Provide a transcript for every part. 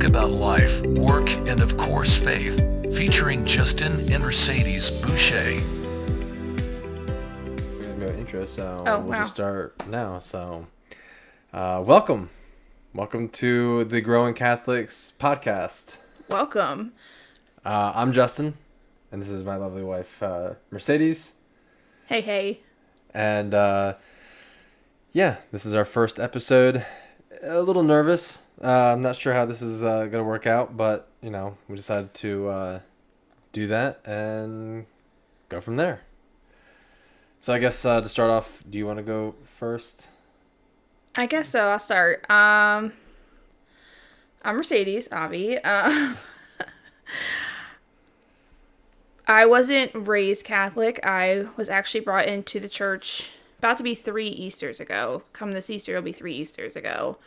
about life, work, and of course faith, featuring Justin and Mercedes Boucher. No intro, so Oh, we'll wow. just start now. So, welcome to the Growing Catholics podcast. Welcome. I'm Justin, and this is my lovely wife, Mercedes. Hey. And this is our first episode. A little nervous. I'm not sure how this is going to work out, but we decided to do that and go from there. So I guess to start off, do you want to go first? I guess so. I'll start. I'm Mercedes, Avi. I wasn't raised Catholic. I was actually brought into the church about to be 3 Easters ago. Come this Easter, it'll be 3 Easters ago.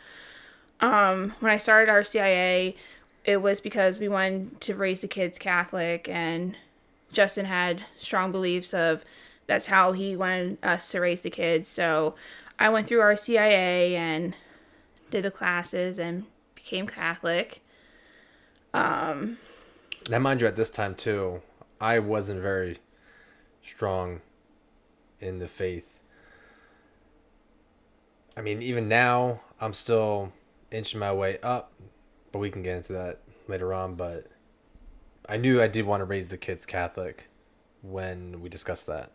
When I started RCIA, it was because we wanted to raise the kids Catholic, and Justin had strong beliefs of that's how he wanted us to raise the kids. So I went through RCIA and did the classes and became Catholic. Now, mind you, at this time too, I wasn't very strong in the faith. I mean, even now, I'm still inching my way up, but we can get into that later on. But I knew I did want to raise the kids Catholic when we discussed that.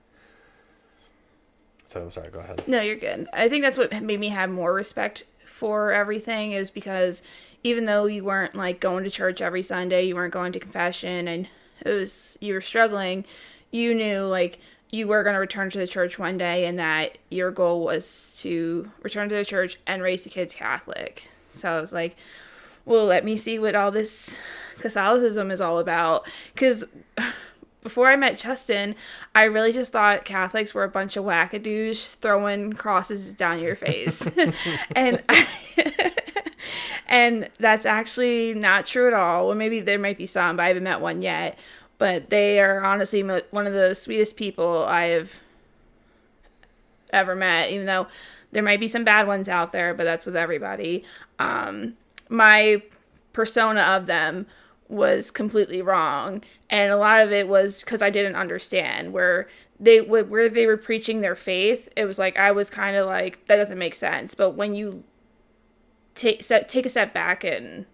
So, sorry, go ahead. No, you're good. I think that's what made me have more respect for everything, is because even though you weren't like going to church every Sunday, you weren't going to confession, and you were struggling, you knew like you were going to return to the church one day, and that your goal was to return to the church and raise the kids Catholic. So I was like, well, let me see what all this Catholicism is all about. Because before I met Justin, I really just thought Catholics were a bunch of wackadoos throwing crosses down your face. And that's actually not true at all. Well, maybe there might be some, but I haven't met one yet. But they are honestly one of the sweetest people I have ever met, even though there might be some bad ones out there, but that's with everybody. My persona of them was completely wrong, and a lot of it was because I didn't understand where they were preaching their faith. It was like I was kind of like, that doesn't make sense. But when you take a step back and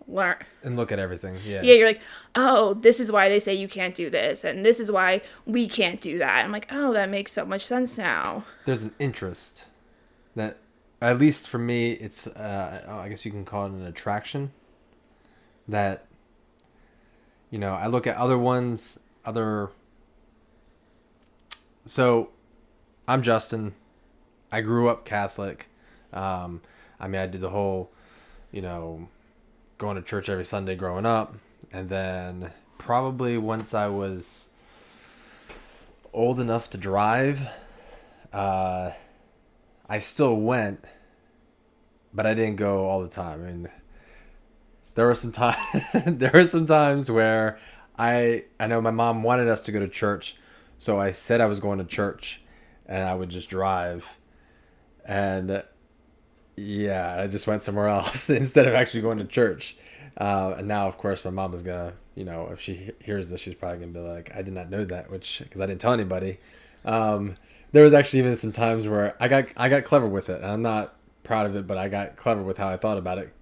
learn And look at everything. Yeah, you're like, oh, this is why they say you can't do this, and this is why we can't do that. I'm like, oh, that makes so much sense now. There's an interest that, at least for me, it's I guess you can call it an attraction. That, I look at other ones, so I'm Justin. I grew up Catholic. I did the whole, going to church every Sunday growing up. And then probably once I was old enough to drive, I still went, but I didn't go all the time. I mean, there were some times where I know my mom wanted us to go to church, so I said I was going to church, and I would just drive, and I just went somewhere else instead of actually going to church. And now, of course, my mom is gonna, if she hears this, she's probably gonna be like, I did not know that, because I didn't tell anybody. There was actually even some times where I got clever with it, and I'm not proud of it, but I got clever with how I thought about it.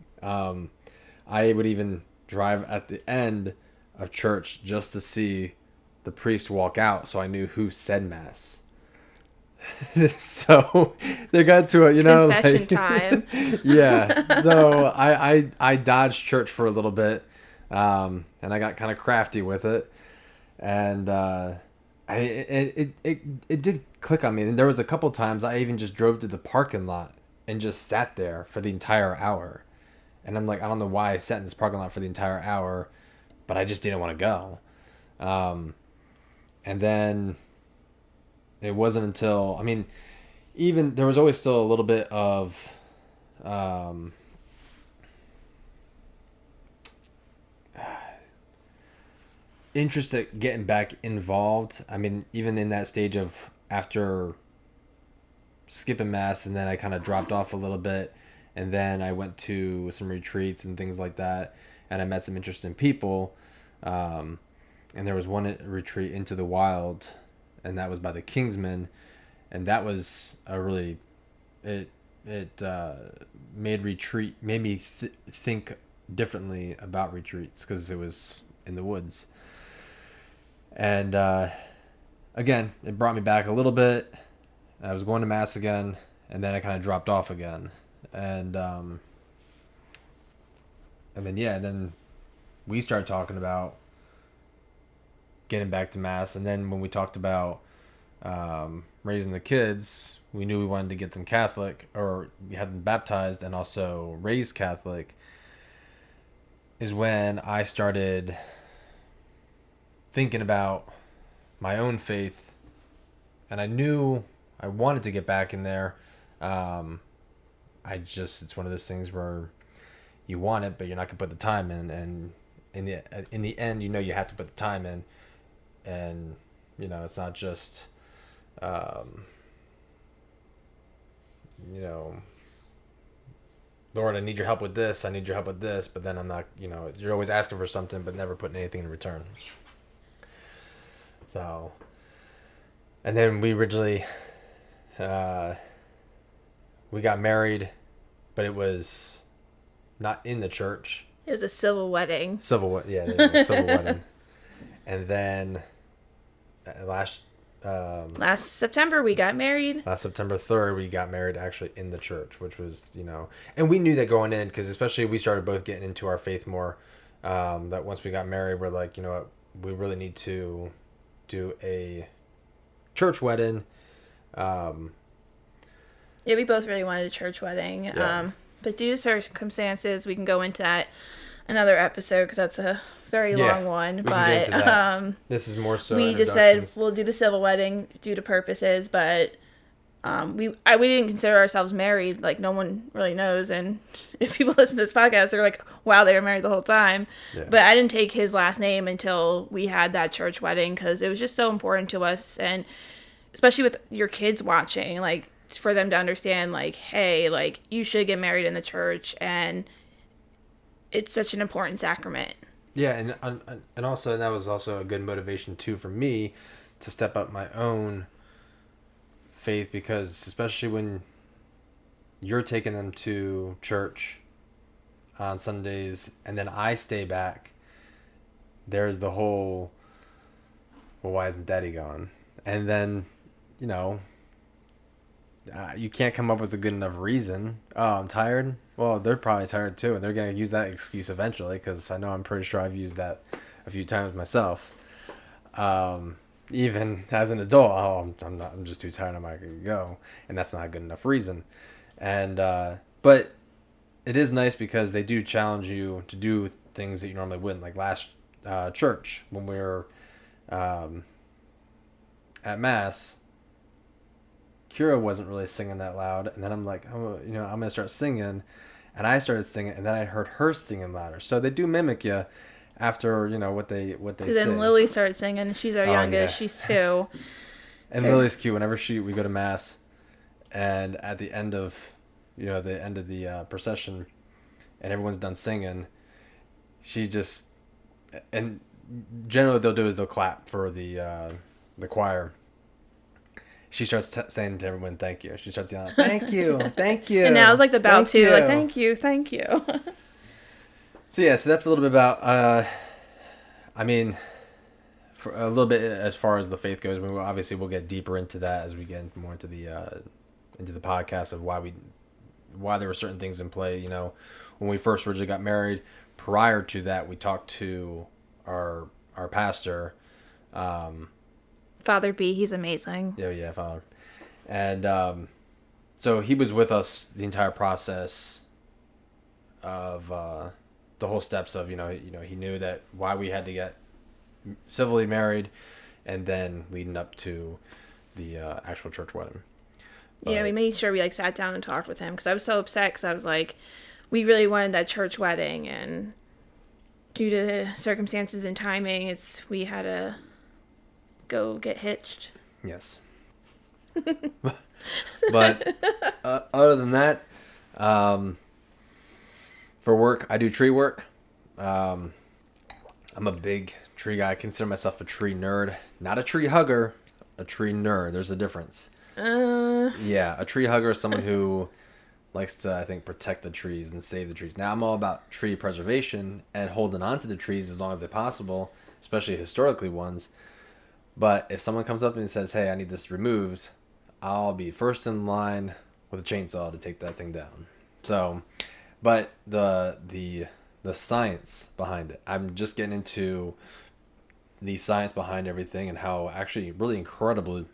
I would even drive at the end of church just to see the priest walk out, so I knew who said mass. So they got to it, Confession time. Yeah. So I dodged church for a little bit, and I got kind of crafty with it, and it did click on me. And there was a couple times I even just drove to the parking lot and just sat there for the entire hour. And I'm like, I don't know why I sat in this parking lot for the entire hour, but I just didn't want to go. And then it wasn't until, even there was always still a little bit of interest at getting back involved. Even in that stage of after skipping mass, and then I kind of dropped off a little bit, And then I went to some retreats and things like that, and I met some interesting people. And there was one retreat, Into the Wild, and that was by the Kingsmen, and that was a really, it made me think differently about retreats, because it was in the woods. And again, it brought me back a little bit. I was going to mass again, and then I kind of dropped off again. And then we started talking about getting back to mass. And then when we talked about raising the kids, we knew we wanted to get them Catholic, or we had them baptized and also raised Catholic, is when I started thinking about my own faith, and I knew I wanted to get back in there. It's one of those things where you want it, but you're not gonna put the time in, and in the end, you have to put the time in, and it's not just, Lord, I need your help with this. I need your help with this, but then I'm not. You're always asking for something, but never putting anything in return. So, and then we originally, we got married, but it was not in the church. It was a civil wedding. Civil wedding. And then last September we got married. Last September 3rd, we got married actually in the church, which was, and we knew that going in, because especially we started both getting into our faith more, that once we got married, we're like, you know what, we really need to do a church wedding. Yeah, we both really wanted a church wedding. Yeah. But due to circumstances, we can go into that another episode, because that's a very long one. We but can get into that. This is more so we just said we'll do the civil wedding due to purposes, but we didn't consider ourselves married. Like, no one really knows, and if people listen to this podcast, they're like, wow, they were married the whole time. Yeah. But I didn't take his last name until we had that church wedding, because it was just so important to us, and especially with your kids watching, like, for them to understand, like, hey, like, you should get married in the church, and it's such an important sacrament. Yeah, and also that was also a good motivation too for me to step up my own faith, because especially when you're taking them to church on Sundays and then I stay back, there's the whole, well, why isn't Daddy gone? And then, you can't come up with a good enough reason. Oh, I'm tired. Well, they're probably tired too, and they're gonna use that excuse eventually, because I know I'm pretty sure I've used that a few times myself. Even as an adult, I'm just too tired. I'm not gonna go, and that's not a good enough reason. And but it is nice because they do challenge you to do things that you normally wouldn't. Like last church, when we were at mass, Kira wasn't really singing that loud, and then I'm like, I'm gonna start singing, and I started singing, and then I heard her singing louder. So they do mimic you after what they sing. Then Lily started singing. She's our youngest. Yeah. She's 2. And so. Lily's cute. Whenever we go to mass, and at the end of the procession, and everyone's done singing, she just, and generally they'll clap for the choir. She starts saying to everyone, "Thank you." She starts yelling, "Thank you, thank you." And now it's like the bow too, like "Thank you, thank you." So that's a little bit about. For a little bit as far as the faith goes. We'll get deeper into that as we get more into the podcast of why there were certain things in play. When we first originally got married. Prior to that, we talked to our pastor. Father B, he's amazing. Yeah, Father. And so he was with us the entire process of the whole steps of, he knew that why we had to get civilly married, and then leading up to the actual church wedding. But, yeah, we made sure we sat down and talked with him, because I was so upset, because I was like, we really wanted that church wedding, and due to the circumstances and timing, we had to go get hitched. Yes. But other than that, For work, I do tree work. I'm a big tree guy. I consider myself a tree nerd. Not a tree hugger, a tree nerd. There's a difference. Yeah, a tree hugger is someone who likes to, I think, protect the trees and save the trees. Now, I'm all about tree preservation and holding on to the trees as long as they're possible, especially historically ones. But if someone comes up and says, hey, I need this removed, I'll be first in line with a chainsaw to take that thing down. So, but the science behind it, I'm just getting into the science behind everything and how actually really incredible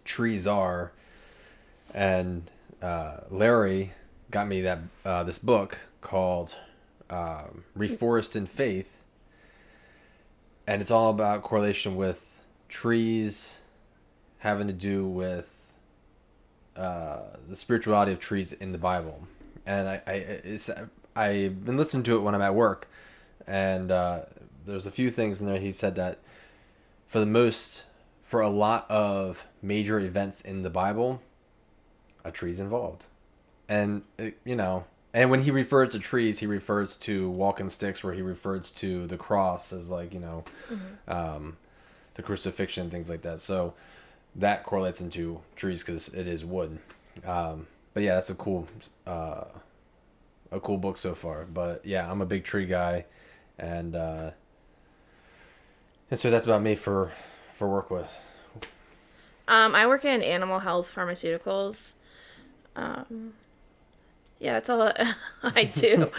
trees are. And Larry got me that this book called Reforest in Faith, and it's all about correlation with trees having to do with the spirituality of trees in the Bible. And I've been listening to it when I'm at work, and there's a few things in there. He said that for a lot of major events in the Bible, a tree's involved. And and when he refers to trees, he refers to walking sticks, where he refers to the cross as like, the crucifixion and things like that. So that correlates into trees because it is wood. But yeah, that's a cool book so far. But yeah, I'm a big tree guy, and so that's about me for work with. I work in animal health pharmaceuticals. Yeah, that's all I do.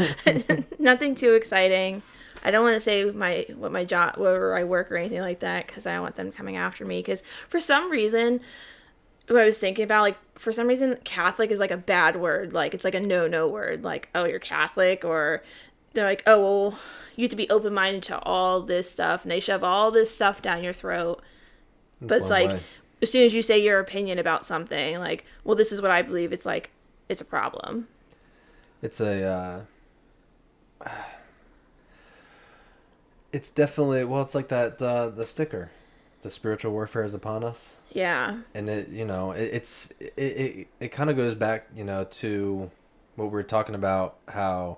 Nothing too exciting. I don't want to say what my job, where I work or anything like that, because I don't want them coming after me. Because for some reason, what I was thinking about, like, for some reason, Catholic is like a bad word. Like, it's like a no word. Like, oh, you're Catholic, or they're like, oh, well, you have to be open-minded to all this stuff, and they shove all this stuff down your throat. But it's like, as soon as you say your opinion about something, like, well, this is what I believe, it's like, it's a problem. It's it's definitely, well, it's like that, the sticker, the spiritual warfare is upon us. Yeah. And it kind of goes back, to what we were talking about, how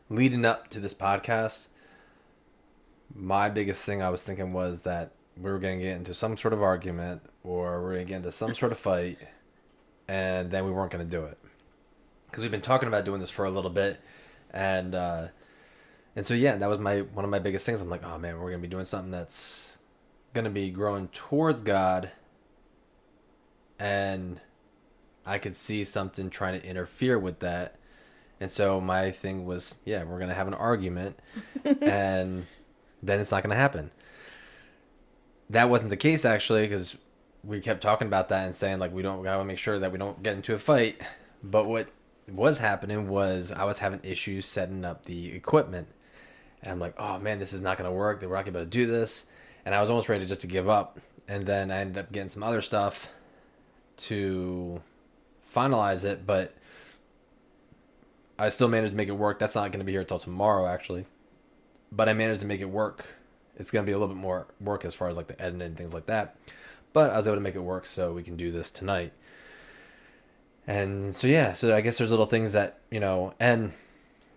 leading up to this podcast, my biggest thing I was thinking was that we were going to get into some sort of argument, or we're going to get into some sort of fight, and then we weren't going to do it. Because we've been talking about doing this for a little bit, and so yeah, that was one of my biggest things. I'm like, oh man, we're going to be doing something that's going to be growing towards God, and I could see something trying to interfere with that. And so my thing was, yeah, we're going to have an argument, and then it's not going to happen. That wasn't the case, actually, because we kept talking about that and saying, like, we got to make sure that we don't get into a fight. But what was happening was I was having issues setting up the equipment. And I'm like, oh, man, this is not going to work. We're not going to be able to do this. And I was almost ready just to give up. And then I ended up getting some other stuff to finalize it. But I still managed to make it work. That's not going to be here until tomorrow, actually. But I managed to make it work. It's going to be a little bit more work as far as like the editing and things like that. But I was able to make it work so we can do this tonight. And so, yeah, so I guess there's little things that, and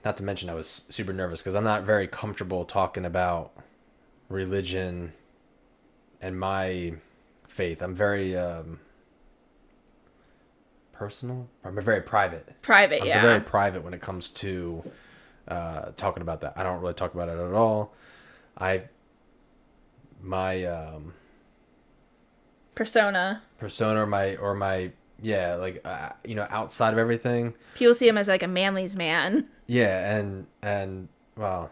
not to mention I was super nervous because I'm not very comfortable talking about religion and my faith. I'm very personal. I'm very private. Yeah. I'm very private when it comes to talking about that. I don't really talk about it at all. My persona or my yeah, like outside of everything, people see him as like a manly's man. Yeah, and well,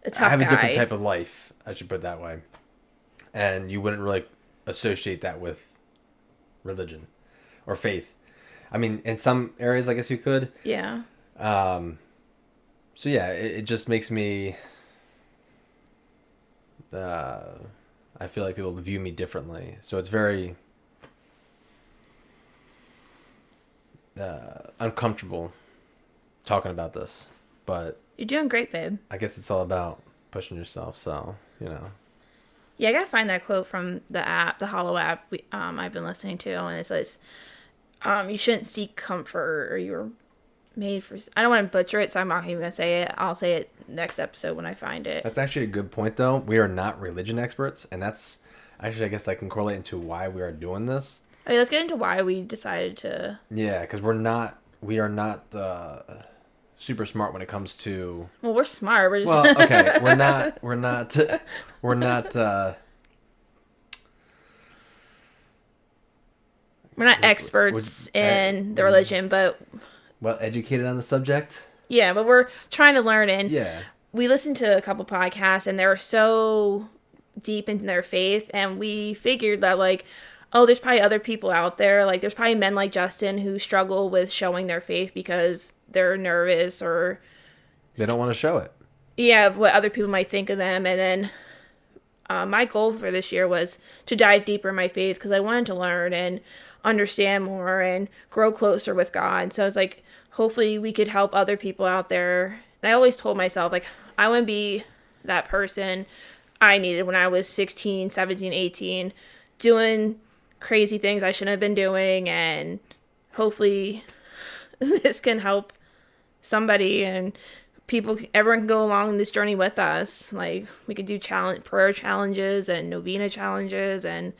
a tough I have guy. a different type of life, I should put it that way, and you wouldn't really associate that with religion or faith. I mean, in some areas, I guess you could. Yeah. So yeah, it just makes me. I feel like people view me differently, so it's very uncomfortable talking about this. But you're doing great, babe. I guess it's all about pushing yourself. So Yeah, I gotta find that quote from the app, the Hollow app. I've been listening to, and it says, You shouldn't seek comfort, or you were made for. I don't want to butcher it, so I'm not even gonna say it. I'll say it next episode when I find it. That's actually a good point, though. We are not religion experts, and that's actually, I guess, that can correlate into why we are doing this. Okay, let's get into why we decided to. Yeah, because we are not super smart when it comes to. Well, we're smart. We're just. Well, okay, we're not. We're not experts in the religion, but well educated on the subject. yeah, but we're trying to learn. And Yeah. we listened to a couple podcasts, and they were so deep into their faith, and we figured that, like, oh, there's probably other people out there. Like, there's probably men like Justin who struggle with showing their faith because they're nervous or, They don't want to show it. yeah, of what other people might think of them. And then my goal for this year was to dive deeper in my faith because I wanted to learn and understand more and grow closer with God. So I was like, hopefully we could help other people out there. And I always told myself, like, I want to be that person I needed when I was 16, 17, 18, doing crazy things I shouldn't have been doing. And hopefully this can help somebody, and everyone can go along this journey with us. Like, we could do prayer challenges and novena challenges and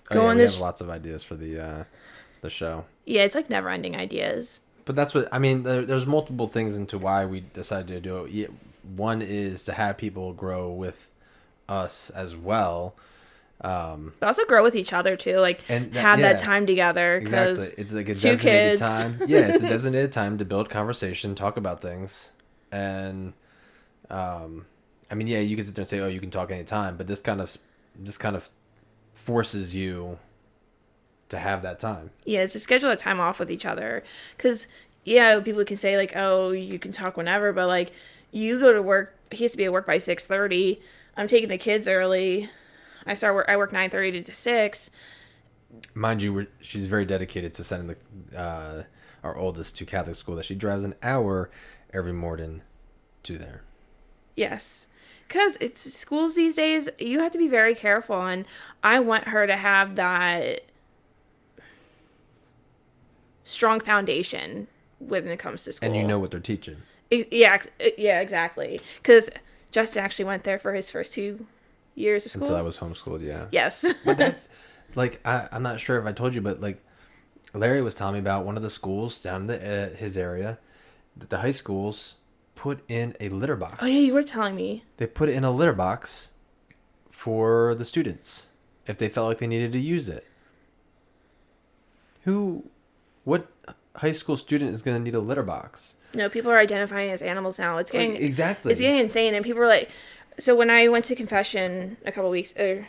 go on we this. have lots of ideas for the show. Yeah, it's like never ending ideas. But that's what I mean. There's multiple things into why we decided to do it. Yeah, one is to have people grow with us as well. But also grow with each other too. Like, And have yeah, that time together. Because exactly. It's like a two designated kids. time. Yeah, it's a designated time to build conversation, talk about things, and I mean, yeah, you can sit there and say, "Oh, you can talk anytime," but this kind of forces you to have that time. Yeah, it's to schedule a time off with each other. Because, yeah, people can say, like, oh, you can talk whenever, but, like, you go to work. He has to be at work by 6:30. I'm taking the kids early. I work 9:30 to 6. Mind you, she's very dedicated to sending our oldest to Catholic school. That she drives an hour every morning to there. Yes. Because it's schools these days, you have to be very careful. And I want her to have that strong foundation when it comes to school. And you know what they're teaching. Yeah, exactly. Because Justin actually went there for his first 2 years of school. Until I was homeschooled, yeah. Yes. But that's, like, I'm not sure if I told you, but, like, Larry was telling me about one of the schools down in his area, that the high schools put in a litter box. Oh, yeah, you were telling me. They put it in a litter box for the students if they felt like they needed to use it. What high school student is going to need a litter box? No, people are identifying as animals now. It's getting Exactly. It's getting insane, and people are like. So when I went to confession a couple weeks ago,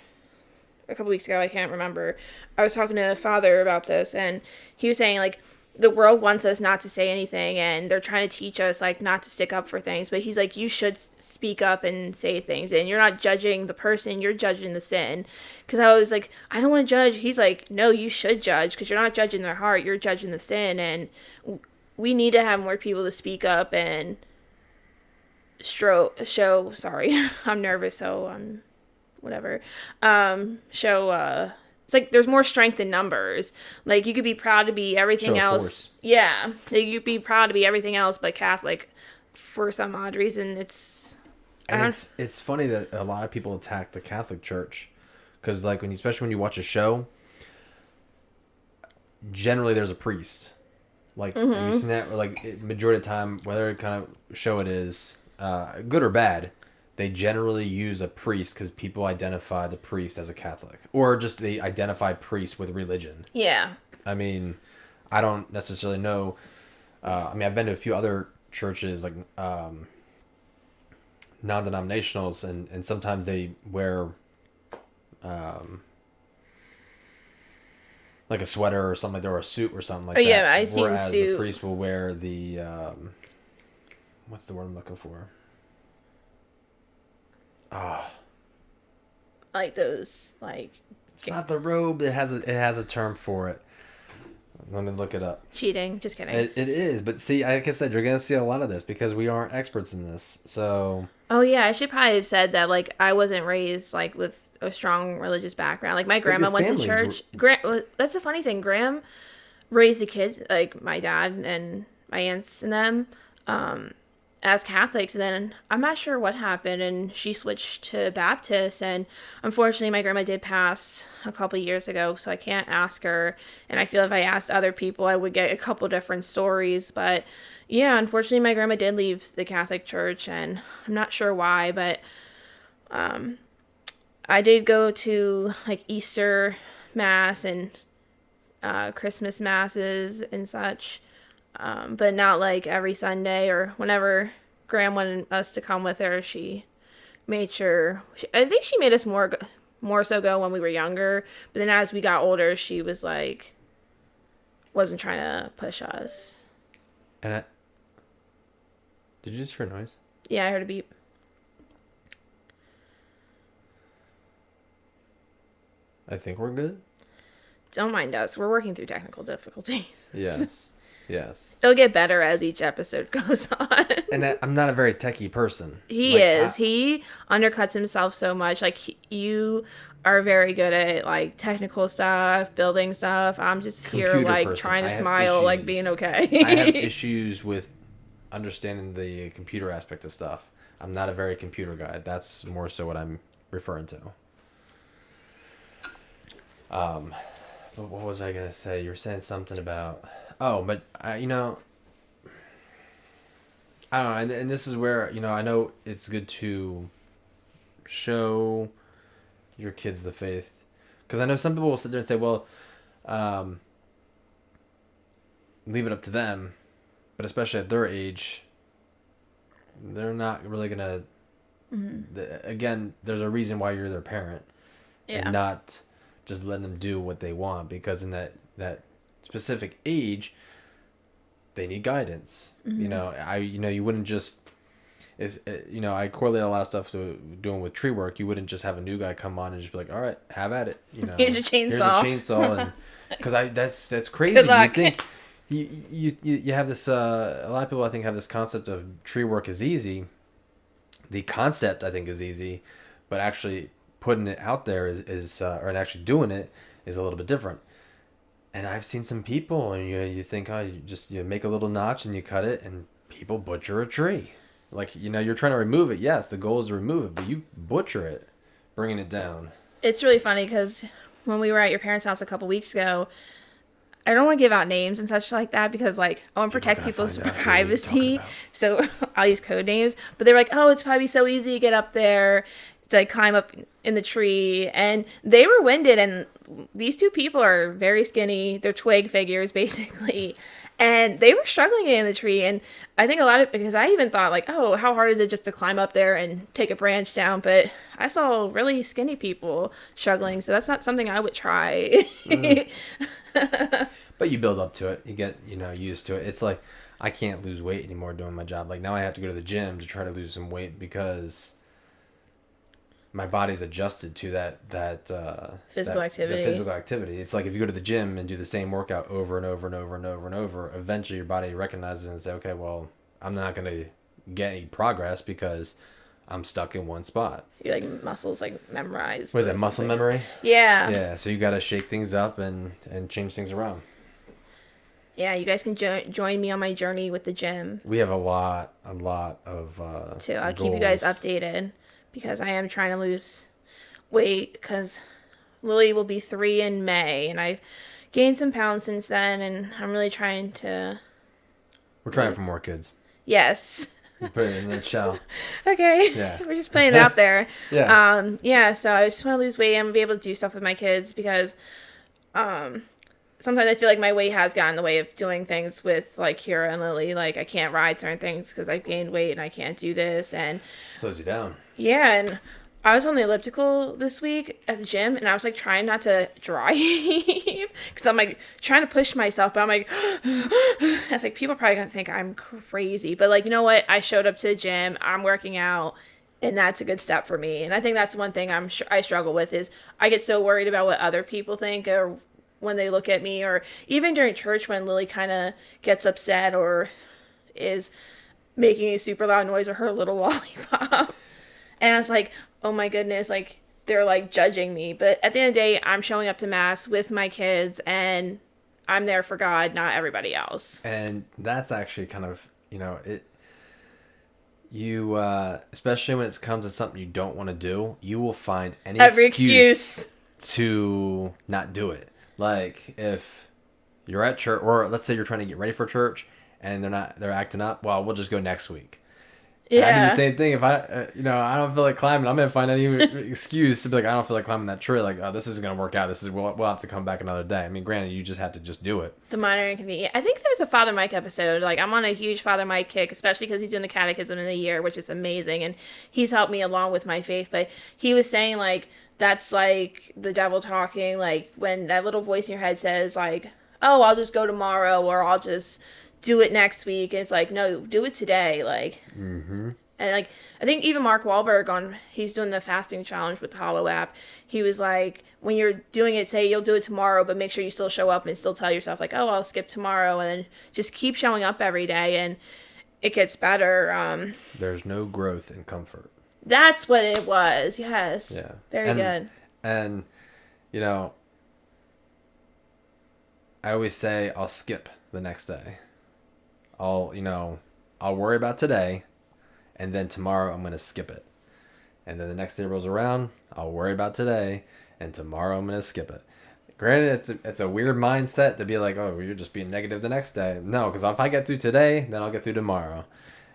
I can't remember. I was talking to a father about this, and he was saying, like, the world wants us not to say anything, and they're trying to teach us, like, not to stick up for things. But he's like, you should speak up and say things, and you're not judging the person, you're judging the sin. Because I was like, I don't want to judge. He's like, no, you should judge, because you're not judging their heart, you're judging the sin. And we need to have more people to speak up and sorry, I'm nervous, so whatever. Show it's like there's more strength in numbers. Like, you could be proud to be everything Show else. force. Yeah, like, you'd be proud to be everything else but Catholic. For some odd reason, it's funny that a lot of people attack the Catholic Church because, like, especially when you watch a show, generally there's a priest. Like, have you seen that? Like, majority of the time, whether kind of show it is good or bad, they generally use a priest because people identify the priest as a Catholic, or just they identify priest with religion. yeah. I mean, I don't necessarily know. I've been to a few other churches, like non-denominationals, and sometimes they wear like a sweater or something like that, or a suit or something like that. Yeah, I've seen Whereas suit. the priest will wear the what's the word I'm looking for? Like those, like, It's not the robe. It has a term for it. Let me look it up. cheating. Just kidding. It is, but see, like I said, you're gonna see a lot of this because we aren't experts in this. So Oh yeah, I should probably have said that, like, I wasn't raised, like, with a strong religious background. Like, my grandma your went to family church. That's the funny thing. raised the kids, like my dad and my aunts and them, as Catholics, and then I'm not sure what happened, and she switched to Baptist, and unfortunately my grandma did pass a couple years ago, so I can't ask her, and I feel if I asked other people I would get a couple different stories, but yeah, unfortunately my grandma did leave the Catholic Church, and I'm not sure why, but I did go to like Easter Mass and Christmas Masses and such, but not like every Sunday or whenever Graham wanted us to come with her. She made sure. I think she made us more so go when we were younger. But then as we got older, she was like, wasn't trying to push us. And did you just hear a noise? Yeah, I heard a beep. I think we're good. Don't mind us. We're working through technical difficulties. Yes. Yes. It'll get better as each episode goes on. And I'm not a very techie person. He is. He undercuts himself so much. Like, you are very good at, like, technical stuff, building stuff. I'm just here, like, person. trying to smile, like, being okay. I have issues with understanding the computer aspect of stuff. I'm not a very computer guy. That's more so what I'm referring to. But what was I gonna say? You were saying something about... Oh, but, I don't know, and this is where, I know it's good to show your kids the faith. Because I know some people will sit there and say, well, leave it up to them. But especially at their age, they're not really going to... Mm-hmm. Again, there's a reason why you're their parent. Yeah. And not just letting them do what they want. Because in that specific age, they need guidance. Mm-hmm. You wouldn't just... I correlate a lot of stuff to doing with tree work. You wouldn't just have a new guy come on and just be like, all right, have at it. Here's a chainsaw. And because that's crazy. Good luck. You think you have this, a lot of people I think have this concept of tree work is easy. The concept I think is easy, but actually putting it out there is or actually doing it is a little bit different. And I've seen some people, and you think, you make a little notch and you cut it, and people butcher a tree. Like, you're trying to remove it. Yes, the goal is to remove it, but you butcher it, bringing it down. It's really funny because when we were at your parents' house a couple weeks ago, I don't want to give out names and such like that because, like, I want to protect people's privacy. So I'll use code names. But they were like, oh, it's probably so easy to get up there, to like, climb up in the tree. And they were winded, and these two people are very skinny. They're twig figures, basically. And they were struggling in the tree. And I think because I even thought, like, oh, how hard is it just to climb up there and take a branch down? But I saw really skinny people struggling. So that's not something I would try. But you build up to it. You get, used to it. It's like, I can't lose weight anymore doing my job. Like, now I have to go to the gym to try to lose some weight because my body's adjusted to that physical activity. The physical activity. It's like if you go to the gym and do the same workout over and over and over and over and over, eventually your body recognizes and says, okay, well, I'm not going to get any progress because I'm stuck in one spot. Your like muscles like memorize. What is that, muscle memory? Yeah. Yeah, so you got to shake things up and change things around. Yeah, you guys can join me on my journey with the gym. We have a lot of too. I'll keep you guys updated. Because I am trying to lose weight because Lily will be 3 in May. And I've gained some pounds since then. And I'm really trying to... We're trying for more kids. Yes. Put it in the shell. Okay. Yeah. We're just putting it out there. Yeah. Yeah, so I just want to lose weight. I'm going to be able to do stuff with my kids because sometimes I feel like my weight has gotten in the way of doing things with like Kira and Lily. Like I can't ride certain things because I've gained weight and I can't do this. And slows you down. Yeah, and I was on the elliptical this week at the gym, and I was, like, trying not to drive, because I'm, like, trying to push myself, but I'm, like, I was, like, people are probably going to think I'm crazy, but, like, you know what, I showed up to the gym, I'm working out, and that's a good step for me, and I think that's one thing I struggle with, is I get so worried about what other people think, or when they look at me, or even during church when Lily kind of gets upset, or is making a super loud noise with her little lollipop. And I was like, oh my goodness, like, they're, like, judging me. But at the end of the day, I'm showing up to Mass with my kids, and I'm there for God, not everybody else. And that's actually kind of, you, especially when it comes to something you don't want to do, you will find Every excuse to not do it. Like if you're at church, or let's say you're trying to get ready for church and they're acting up, well, we'll just go next week. Yeah. I do the same thing. If I don't feel like climbing, I'm gonna find any excuse to be like, I don't feel like climbing that tree. Like, oh, this isn't gonna work out. We'll have to come back another day. I mean, granted, you just have to just do it. The minor inconvenience. I think there was a Father Mike episode. Like, I'm on a huge Father Mike kick, especially because he's doing the Catechism in the year, which is amazing, and he's helped me along with my faith. But he was saying, like, that's like the devil talking. Like, when that little voice in your head says, like, oh, I'll just go tomorrow, or I'll just do it next week. And it's like, no, do it today. Like, And like, I think even Mark Wahlberg he's doing the fasting challenge with the Hollow app. He was like, when you're doing it, say you'll do it tomorrow, but make sure you still show up and still tell yourself like, oh, I'll skip tomorrow, and then just keep showing up every day, and it gets better. There's no growth in comfort. That's what it was. Yes. Yeah. Very good. And I always say I'll skip the next day. I'll worry about today. And then tomorrow I'm going to skip it. And then the next day rolls around, I'll worry about today. And tomorrow I'm going to skip it. Granted, it's a weird mindset to be like, oh, you're just being negative the next day. No, because if I get through today, then I'll get through tomorrow.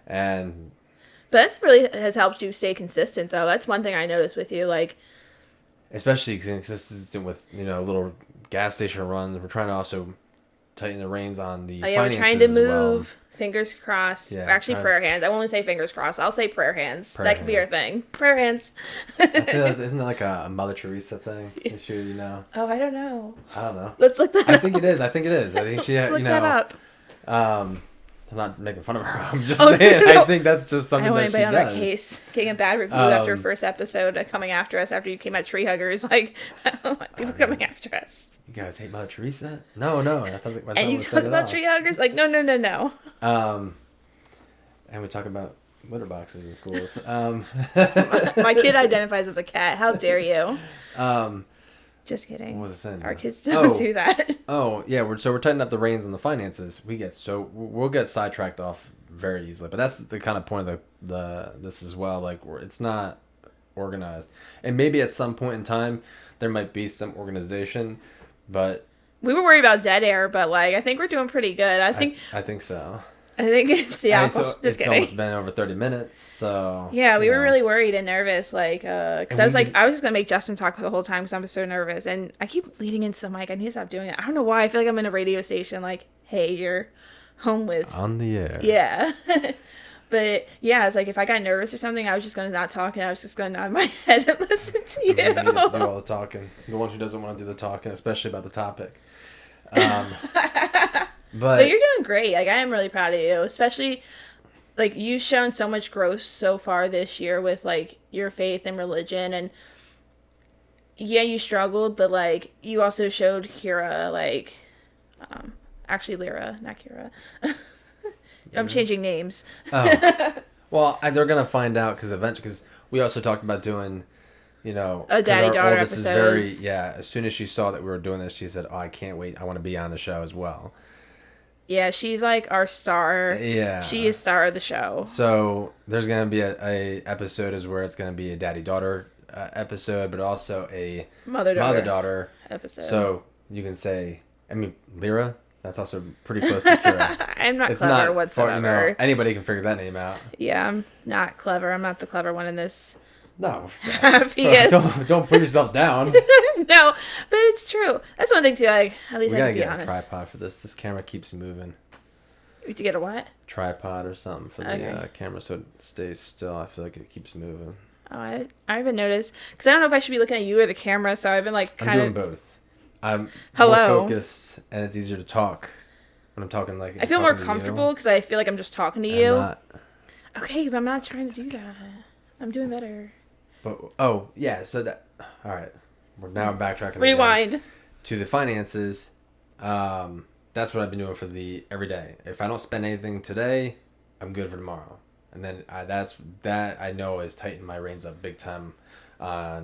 But that really has helped you stay consistent, though. That's one thing I noticed with you. Like, especially consistent with, little gas station runs. We're trying to also tighten the reins on the finances we're trying to move. Well. Fingers crossed. Yeah, actually, prayer hands. I won't say fingers crossed. I'll say prayer hands. Prayer that could be our thing. Prayer hands. I feel like, isn't that like a Mother Teresa thing? Issue, Oh, I don't know. I don't know. Let's look that up. I think it is. I think she Let's look that up. I'm not making fun of her. I'm just saying. No. I think that's just something that she does. I don't want anybody on our case getting a bad review after our first episode, coming after us after you came at Tree Huggers. Like, I don't want people coming after us. You guys hate Mother Teresa? No. That's something. And you talk about Tree Huggers? Like, no. And we talk about litter boxes in schools. My kid identifies as a cat. How dare you? Just kidding. What was I saying? Our kids don't do that. Oh yeah, we're tightening up the reins on the finances. We'll get sidetracked off very easily. But that's the kind of point of this as well. Like it's not organized, and maybe at some point in time there might be some organization, but we were worried about dead air. But like I think we're doing pretty good. I think so. I think it's it's almost been over 30 minutes, so yeah, we were really worried and nervous, like because I was just gonna make Justin talk the whole time because I'm so nervous, and I keep leaning into the mic. I need to stop doing it. I don't know why. I feel like I'm in a radio station. Like, hey, you're home with on the air. Yeah, but yeah, it's like if I got nervous or something, I was just gonna not talk, and I was just gonna nod my head and listen to you. You need to do all the talking. The one who doesn't want to do the talking, especially about the topic. But you're doing great. Like, I am really proud of you, especially like you've shown so much growth so far this year with like your faith and religion, and yeah, you struggled, but like you also showed Kira, like actually Lyra, not Kira. I'm changing names. Oh. Well, they're gonna find out because we also talked about doing, a daddy-daughter episode. As soon as she saw that we were doing this, she said, "Oh, I can't wait! I want to be on the show as well." Yeah, she's like our star. Yeah. She is star of the show. So there's going to be a episode where it's going to be a daddy-daughter episode, but also a mother-daughter episode. So you can say, Lyra, that's also pretty close to Kira. I'm not clever whatsoever. Anybody can figure that name out. Yeah, I'm not clever. I'm not the clever one in this. No. Don't put yourself down. No, but it's true. That's one thing too. Like, at least I can be honest. We gotta get a tripod for this. This camera keeps moving. We have to get a what? Tripod or something for the camera so it stays still. I feel like it keeps moving. Oh, I haven't noticed because I don't know if I should be looking at you or the camera. So I've been like I'm doing both. I'm more focused and it's easier to talk when I'm talking like. I feel more comfortable because I feel like I'm just talking to you. Okay, but I'm not trying to do that. I'm doing better. But so that all right. We're now backtracking. Rewind to the finances. That's what I've been doing for the every day. If I don't spend anything today, I'm good for tomorrow. And then that I know has tightened my reins up big time. I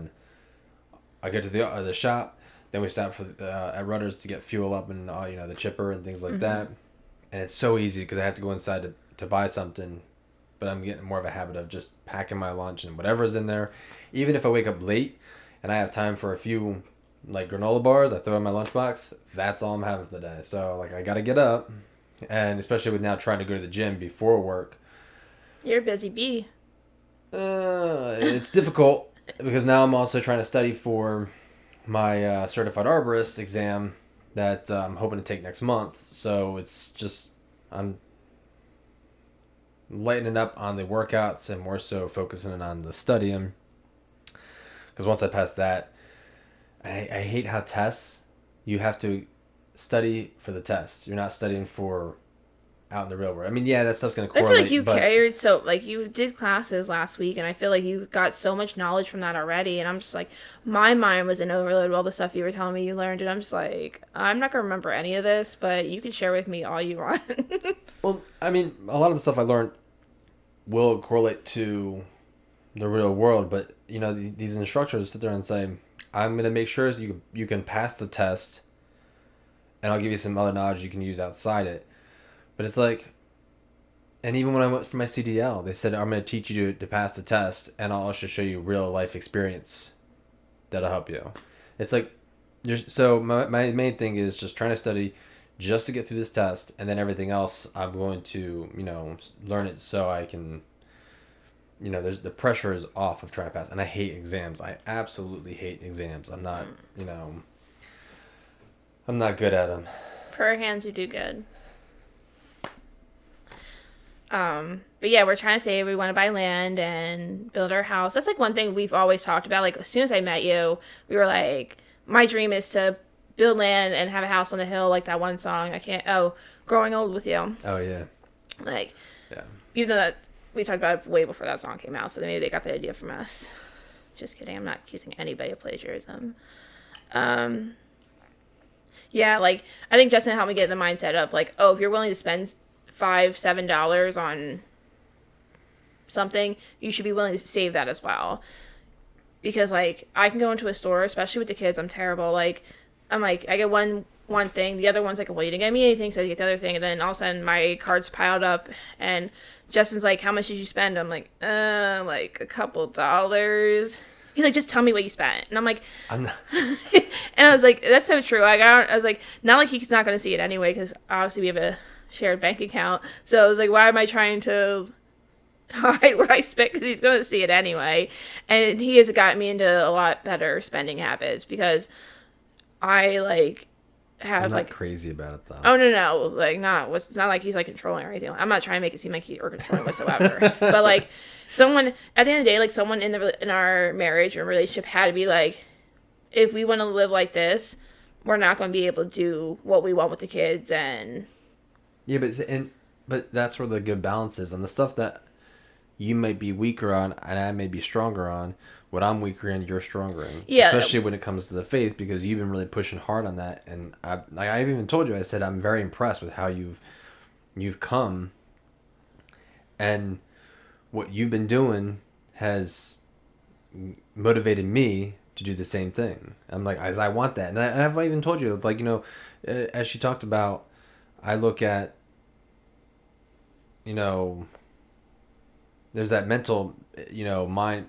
get to the shop. Then we stopped for at Rutter's to get fuel up and the chipper and things like that. And it's so easy because I have to go inside to buy something, but I'm getting more of a habit of just packing my lunch and whatever's in there. Even if I wake up late and I have time for a few like granola bars, I throw in my lunchbox. That's all I'm having for the day. So like I got to get up, and especially with now trying to go to the gym before work. You're a busy bee. It's difficult because now I'm also trying to study for my certified arborist exam that I'm hoping to take next month. So it's just I'm lightening up on the workouts and more so focusing on the studying. Because once I pass that, I hate how tests, you have to study for the test. You're not studying for out in the real world. I mean, yeah, that stuff's going to I correlate. feel like you cared so, like, you did classes last week, and I feel like you got so much knowledge from that already, and I'm just like, my mind was in overload with all the stuff you were telling me you learned, and I'm just like, I'm not going to remember any of this, but you can share with me all you want. Well, I mean, a lot of the stuff I learned will correlate to the real world, but, these instructors sit there and say, I'm going to make sure you can pass the test, and I'll give you some other knowledge you can use outside it. But it's like, and even when I went for my CDL, they said, I'm going to teach you to pass the test, and I'll also show you real life experience that'll help you. It's like, so my main thing is just trying to study just to get through this test, and then everything else I'm going to, learn it so I can, the pressure is off of trying to pass. And I hate exams. I absolutely hate exams. I'm not, I'm not good at them. Per hands, you do good. But yeah, we're trying to say we want to buy land and build our house. That's like one thing we've always talked about. Like as soon as I met you, we were like, my dream is to build land and have a house on the hill, like that one song. Growing Old with You. Oh yeah. Like, yeah. Even though that we talked about it way before that song came out, so maybe they got the idea from us. Just kidding. I'm not accusing anybody of plagiarism. Yeah, like I think Justin helped me get in the mindset of like, oh, if you're willing to spend $5-7 on something, you should be willing to save that as well. Because like I can go into a store, especially with the kids, I'm terrible. Like I'm like, I get one thing, the other one's like, well, you didn't get me anything, so I get the other thing, and then all of a sudden my card's piled up, and Justin's like, how much did you spend? I'm like, like a couple dollars. He's like, just tell me what you spent. And I'm like, I'm not. And I was like, that's so true. I was like, not like he's not going to see it anyway, because obviously we have a shared bank account. So I was like, why am I trying to hide what I spent? Because he's going to see it anyway. And he has gotten me into a lot better spending habits, because I like have I'm not like crazy about it though. Oh no, like it's not like he's like controlling or anything. I'm not trying to make it seem like he or controlling whatsoever. But like someone at the end of the day, like someone in our marriage or relationship had to be like, if we want to live like this, we're not going to be able to do what we want with the kids. And yeah, but that's where the good balance is. And the stuff that you might be weaker on and I may be stronger on, what I'm weaker in, you're stronger in. Yeah. Especially when it comes to the faith, because you've been really pushing hard on that. And I've even told you, I said, I'm very impressed with how you've come, and what you've been doing has motivated me to do the same thing. I'm like, I want that. And I've even told you, like, as she talked about, I look at, there's that mental, mind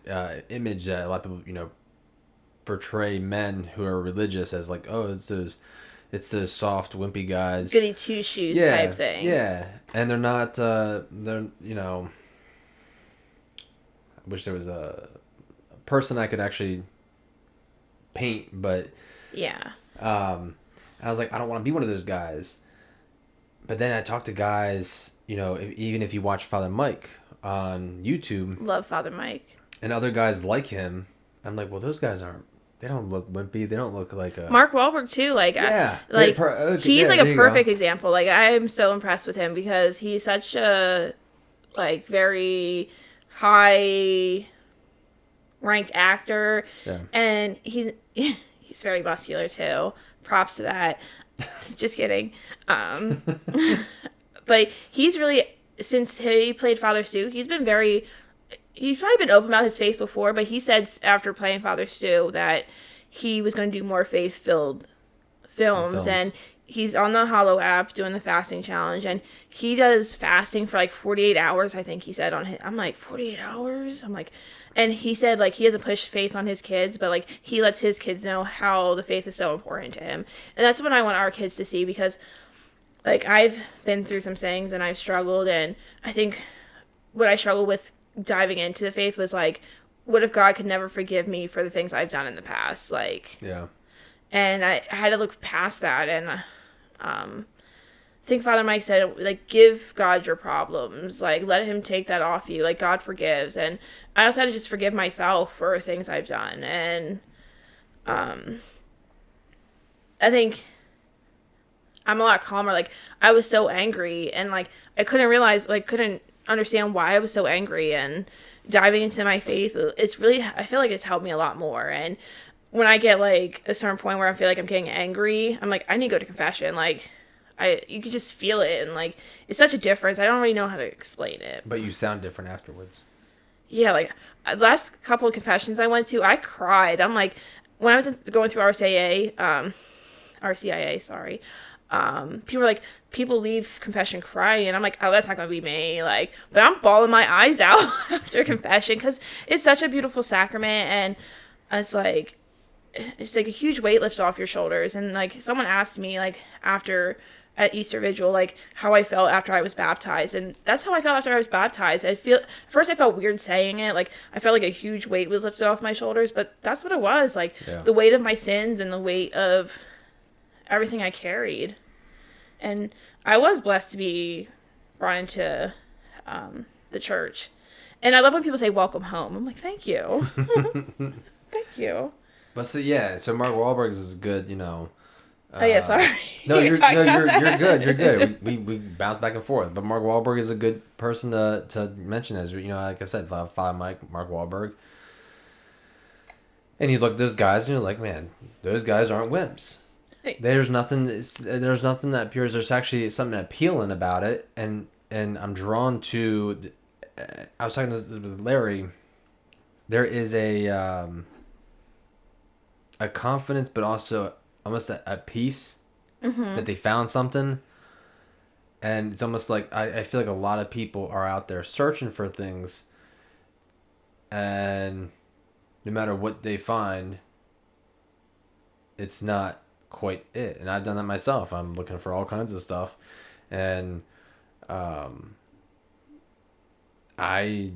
image that a lot of people, portray men who are religious as like, oh, it's those soft, wimpy guys, goody two shoes type thing. Yeah, and they're not. I wish there was a person I could actually paint, but yeah. I was like, I don't want to be one of those guys. But then I talked to guys, even if you watch Father Mike on YouTube. Love Father Mike. And other guys like him. I'm like, well, those guys they don't look wimpy. They don't look like a... Mark Wahlberg, too. Like, yeah. He's like a perfect example. Like, I'm so impressed with him because he's such a, like, very high ranked actor. Yeah. And he's very muscular, too. Props to that. Just kidding. But he's really... Since he played Father Stu, he's probably been open about his faith before, but he said after playing Father Stu that he was going to do more faith-filled films. Films. And he's on the Hollow app doing the fasting challenge, and he does fasting for like 48 hours, I think he said on his. I'm like, 48 hours? I'm like, and he said like he doesn't push faith on his kids, but like he lets his kids know how the faith is so important to him. And that's what I want our kids to see, because like I've been through some things and I've struggled, and I think what I struggled with diving into the faith was like, what if God could never forgive me for the things I've done in the past? Like, Yeah. and I had to look past that. And I think Father Mike said, like, give God your problems. Like, let him take that off you. Like, God forgives. And I also had to just forgive myself for things I've done. And I think I'm a lot calmer. Like, I was so angry, and, like, I couldn't understand why I was so angry. And diving into my faith, it's really, I feel like it's helped me a lot more. And when I get, like, a certain point where I feel like I'm getting angry, I'm like, I need to go to confession. Like, you could just feel it, and like it's such a difference. I don't really know how to explain it. But you sound different afterwards. Yeah, like the last couple of confessions I went to, I cried. I'm like, when I was going through RCIA, sorry. People were like, people leave confession crying, and I'm like, oh, that's not gonna be me. Like, but I'm bawling my eyes out after confession, because it's such a beautiful sacrament, and it's like a huge weight lifts off your shoulders. And like someone asked me like after at Easter Vigil, like how I felt after I was baptized, and that's how I felt after I was baptized. First I felt weird saying it, like I felt like a huge weight was lifted off my shoulders, but that's what it was, like the weight of my sins and the weight of everything I carried. And I was blessed to be brought into the church, and I love when people say welcome home. I'm like, thank you. Thank you. But so Mark Wahlberg is good, you know. Oh yeah, sorry. No, you're good. You're good. We bounce back and forth. But Mark Wahlberg is a good person to mention, as you know, like I said, Mark Wahlberg. And you look at those guys, and you're like, man, those guys aren't wimps. Hey. There's nothing that appears. There's actually something appealing about it, and I'm drawn to. I was talking with Larry. There is a confidence, but also almost a peace that they found something. And it's almost like I feel like a lot of people are out there searching for things, and no matter what they find, it's not quite it. And I've done that myself. I'm looking for all kinds of stuff, and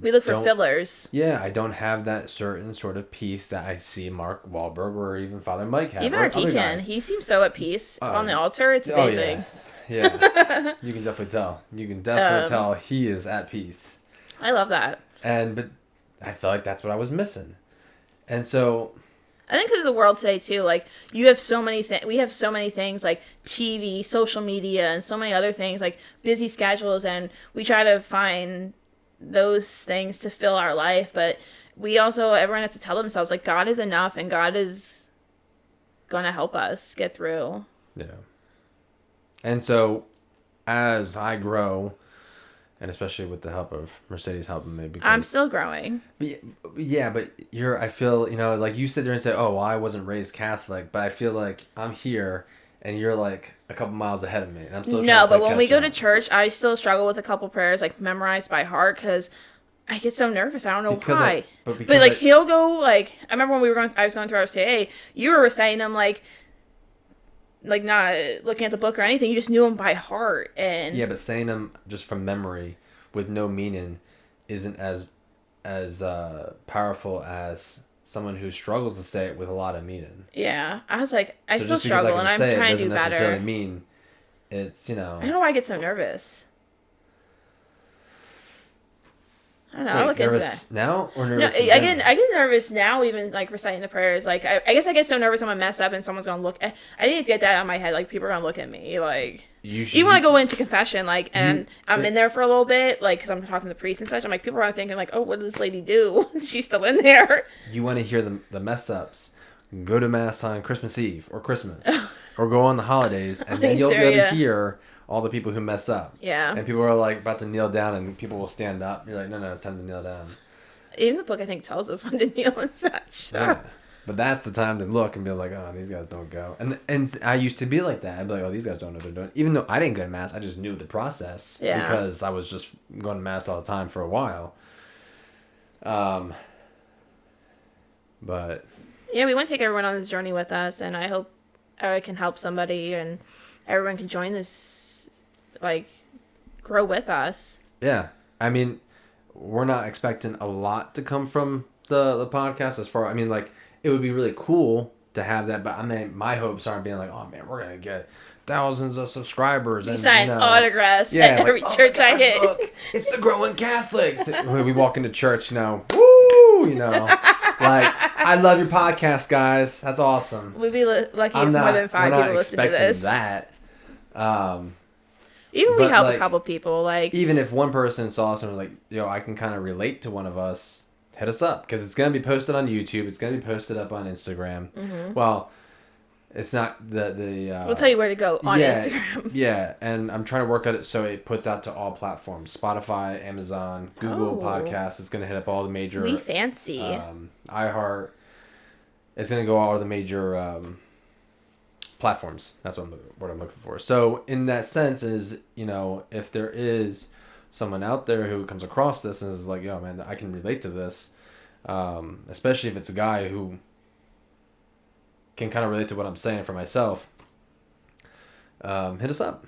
we look for fillers. Yeah, I don't have that certain sort of peace that I see Mark Wahlberg or even Father Mike have. Even our deacon, he seems so at peace on the altar. It's amazing. Yeah. You can definitely tell. You can definitely tell he is at peace. I love that. But I felt like that's what I was missing. And so I think this is the world today too. Like you have so many things. We have so many things like TV, social media, and so many other things like busy schedules, and we try to find those things to fill our life. But everyone has to tell themselves like God is enough, and God is gonna help us get through. Yeah. And so, as I grow, and especially with the help of Mercedes helping me, because I'm still growing. But I feel, you know, like you sit there and say, oh, well, I wasn't raised Catholic, but I feel like I'm here and you're like a couple miles ahead of me. And I'm still No, but when we go to church, I still struggle with a couple prayers, like memorized by heart, because I get so nervous. I don't know why. But like he'll go, like, I remember when I was going through RCA, you were reciting them like not looking at the book or anything. You just knew them by heart. And yeah, but saying them just from memory with no meaning isn't as powerful as someone who struggles to say it with a lot of meaning. Yeah, I was like, I still struggle, and I'm trying to do better. Doesn't necessarily mean it's, you know. I don't know why I get so nervous. I don't know. I'll look into that. Now or nervous? No, I get nervous now, even like reciting the prayers. Like I guess I get so nervous I'm gonna mess up and someone's gonna look. I need to get that out of my head. Like people are gonna look at me. Like even when I go into confession, like and I'm in there for a little bit, like because I'm talking to the priest and such. I'm like people are thinking like, oh, what did this lady do? She's still in there. You want to hear the mess ups? Go to mass on Christmas Eve or Christmas, or go on the holidays, and then you'll be able to hear all the people who mess up. Yeah. And people are like about to kneel down, and people will stand up. You're like, no, it's time to kneel down. Even the book, I think, tells us when to kneel and such. So. Yeah. But that's the time to look and be like, oh, these guys don't go. And I used to be like that. I'd be like, oh, these guys don't know what they're doing. Even though I didn't go to mass, I just knew the process. Yeah. Because I was just going to mass all the time for a while. But Yeah, we want to take everyone on this journey with us, and I hope I can help somebody and everyone can join this, like, grow with us. yeah, I mean, we're not expecting a lot to come from the podcast as far. I mean, like, it would be really cool to have that, but I mean, my hopes aren't being like, oh man, we're gonna get thousands of subscribers. You and sign autographs yeah, at like, every oh my church I gosh, hit. Look, it's the growing Catholics. When we walk into church, woo, like, I love your podcast, guys. That's awesome. We'd be lucky if more than 5 we're not people listen to expecting this. that. Even we but, help like, a couple people, like, even if one person saw something like, yo, I can kind of relate to one of us, hit us up, because it's going to be posted on YouTube. It's going to be posted up on Instagram. Mm-hmm. Well, it's not the we'll tell you where to go on Instagram. Yeah, and I'm trying to work on it so it puts out to all platforms. Spotify, Amazon, Google Podcasts. It's going to hit up all the major... We fancy. iHeart. It's going to go all the major platforms. That's what I'm looking for. So in that sense is, if there is someone out there who comes across this and is like, yo, man, I can relate to this, especially if it's a guy who can kind of relate to what I'm saying for myself, hit us up.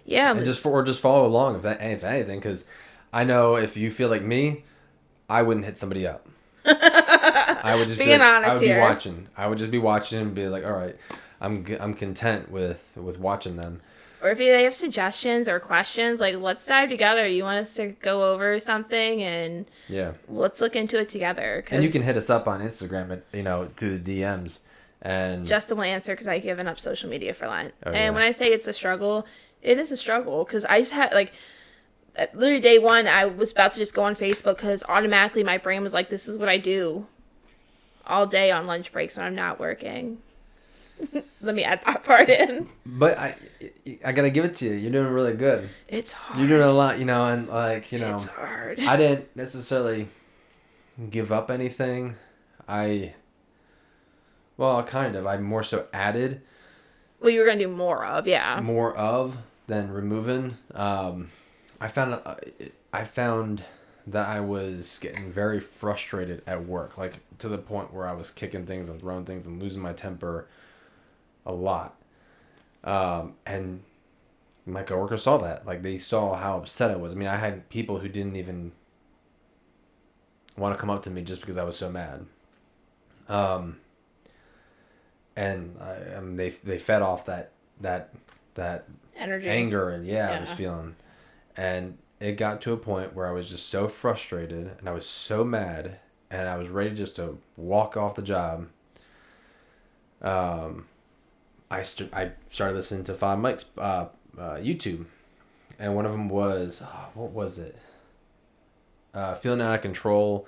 Yeah. And just follow along if anything, because I know if you feel like me, I wouldn't hit somebody up. I would just Being honest I would here. be watching. I would just be watching and be like, all right, I'm content with watching them. Or if you have suggestions or questions, like, let's dive together. You want us to go over something, and Yeah. let's look into it together. And you can hit us up on Instagram, through the DMs. And Justin will answer because I've given up social media for Lent. Oh, and yeah. when I say it's a struggle, it is a struggle because I just had, like, literally day one, I was about to just go on Facebook because automatically my brain was like, this is what I do all day on lunch breaks when I'm not working. Let me add that part in. But I gotta give it to you. You're doing really good. It's hard. You're doing a lot, and like, It's hard. I didn't necessarily give up anything. I more so added Well, you were going to do more of, yeah. more of than removing. I found that I was getting very frustrated at work, like to the point where I was kicking things and throwing things and losing my temper a lot. And my coworkers saw that. Like, they saw how upset I was. I mean, I had people who didn't even want to come up to me just because I was so mad. And they fed off that Energy. anger and I was feeling. And it got to a point where I was just so frustrated and I was so mad and I was ready just to walk off the job. I started listening to Five Mike's YouTube, and one of them was what was it? Feeling out of control.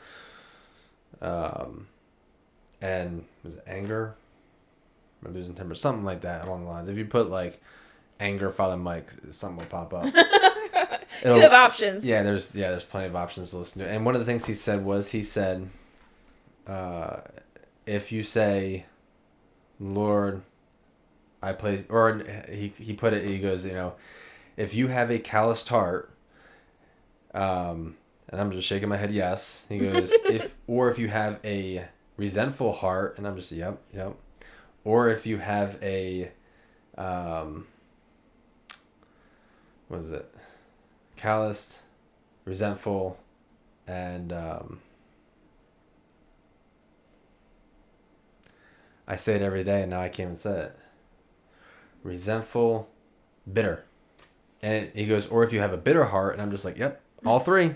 And was it anger? Or losing temper, something like that along the lines. If you put like anger Father Mike, something will pop up. You have options. Yeah, there's plenty of options to listen to. And one of the things he said, if you say, Lord, I play, or he put it, he goes, if you have a calloused heart, and I'm just shaking my head, yes. He goes, if you have a resentful heart, and I'm just, yep. Or if you have a, what is it? Calloused, resentful, and I say it every day and now I can't even say it. Resentful, bitter. And he goes, or if you have a bitter heart, and I'm just like, yep, all three.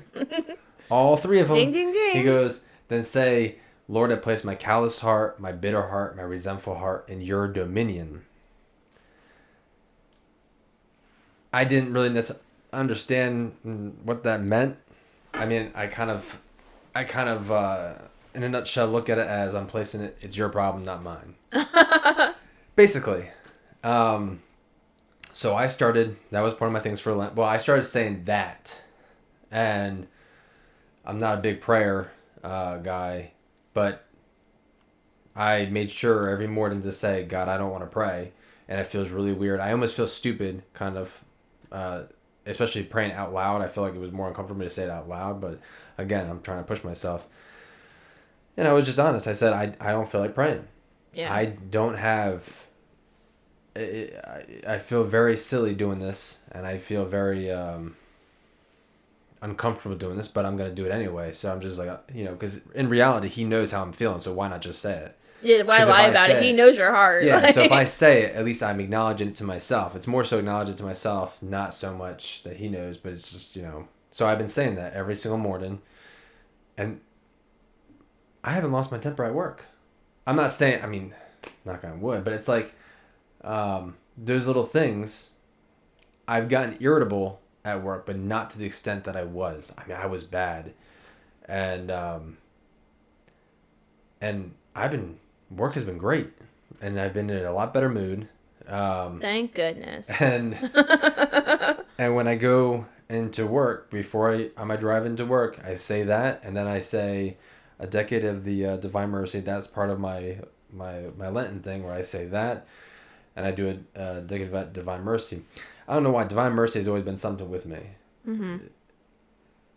All three of them. Ding, ding, ding. He goes, then say, Lord, I place my calloused heart, my bitter heart, my resentful heart in your dominion. I didn't really understand what that meant. I mean, I kind of, in a nutshell, look at it as I'm placing it, it's your problem, not mine. Basically. So I started, that was one of my things for Lent. Well, I started saying that. And I'm not a big prayer guy, but I made sure every morning to say, God, I don't want to pray. And it feels really weird. I almost feel stupid, kind of, especially praying out loud. I feel like it was more uncomfortable to say it out loud. But again, I'm trying to push myself. And I was just honest. I said, I don't feel like praying. Yeah. I don't have... I feel very silly doing this. And I feel very uncomfortable doing this. But I'm going to do it anyway. So I'm just like, because in reality, he knows how I'm feeling. So why not just say it? Yeah, why lie about it? He knows your heart. Yeah, so if I say it, at least I'm acknowledging it to myself. It's more so acknowledging it to myself, not so much that he knows, but it's just, So I've been saying that every single morning. And I haven't lost my temper at work. I'm not saying, knock on wood, but it's like those little things, I've gotten irritable at work, but not to the extent that I was. I was bad. And work has been great, and I've been in a lot better mood. Thank goodness. And and when I go into work, before I drive into work, I say that, and then I say a decade of the Divine Mercy. That's part of my Lenten thing, where I say that, and I do a decade of Divine Mercy. I don't know why Divine Mercy has always been something with me. Mm-hmm.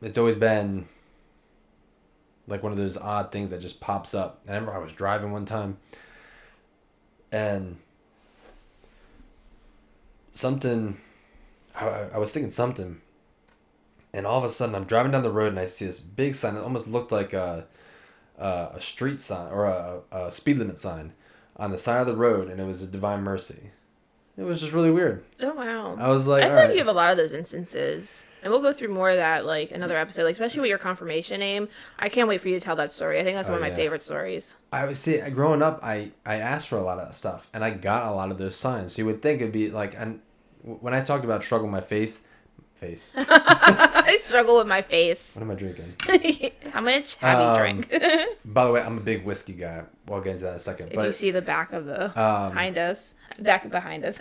It's always been like one of those odd things that just pops up. And I remember I was driving one time, and I was thinking something, and all of a sudden I'm driving down the road and I see this big sign that almost looked like a street sign or a speed limit sign on the side of the road, and it was a Divine Mercy. It was just really weird. Oh, wow. I was like, I feel like you have a lot of those instances. And we'll go through more of that, like, another episode, like, especially with your confirmation name. I can't wait for you to tell that story. I think that's one of my favorite stories. I would see, growing up, I asked for a lot of that stuff, and I got a lot of those signs. So you would think it'd be like, and when I talked about struggle with my face. I struggle with my face. What am I drinking? How much have you drank? By the way, I'm a big whiskey guy. We'll get into that in a second. If you see the back of the behind us. Behind us.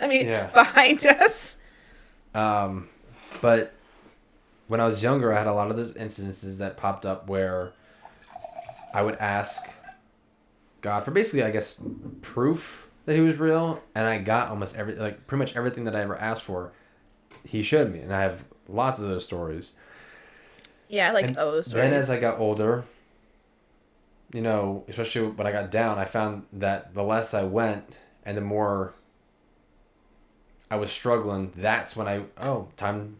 But when I was younger, I had a lot of those incidences that popped up where I would ask God for basically, I guess, proof that he was real, and I got pretty much everything that I ever asked for, he showed me, and I have lots of those stories. Yeah, I like those stories. Then as I got older, especially when I got down, I found that the less I went and the more I was struggling, that's when time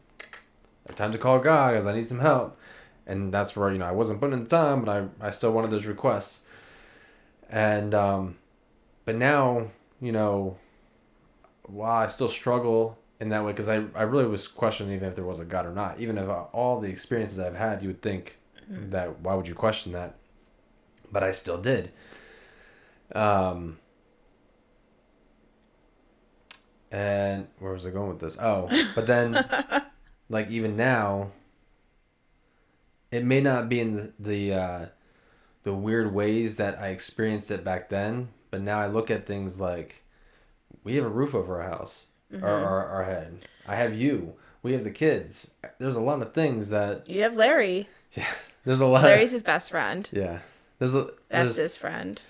to call God because I need some help. And that's where, I wasn't putting in the time, but I still wanted those requests. And, but now, while I still struggle in that way, because I really was questioning even if there was a God or not. Even if all the experiences I've had, you would think that, why would you question that? But I still did. And where was I going with this? Oh, but then, like, even now, it may not be in the weird ways that I experienced it back then, but now I look at things like, we have a roof over our house, our head. I have you. We have the kids. There's a lot of things that... You have Larry. Yeah. There's a lot. Larry's his best friend. Yeah. Bestest friend.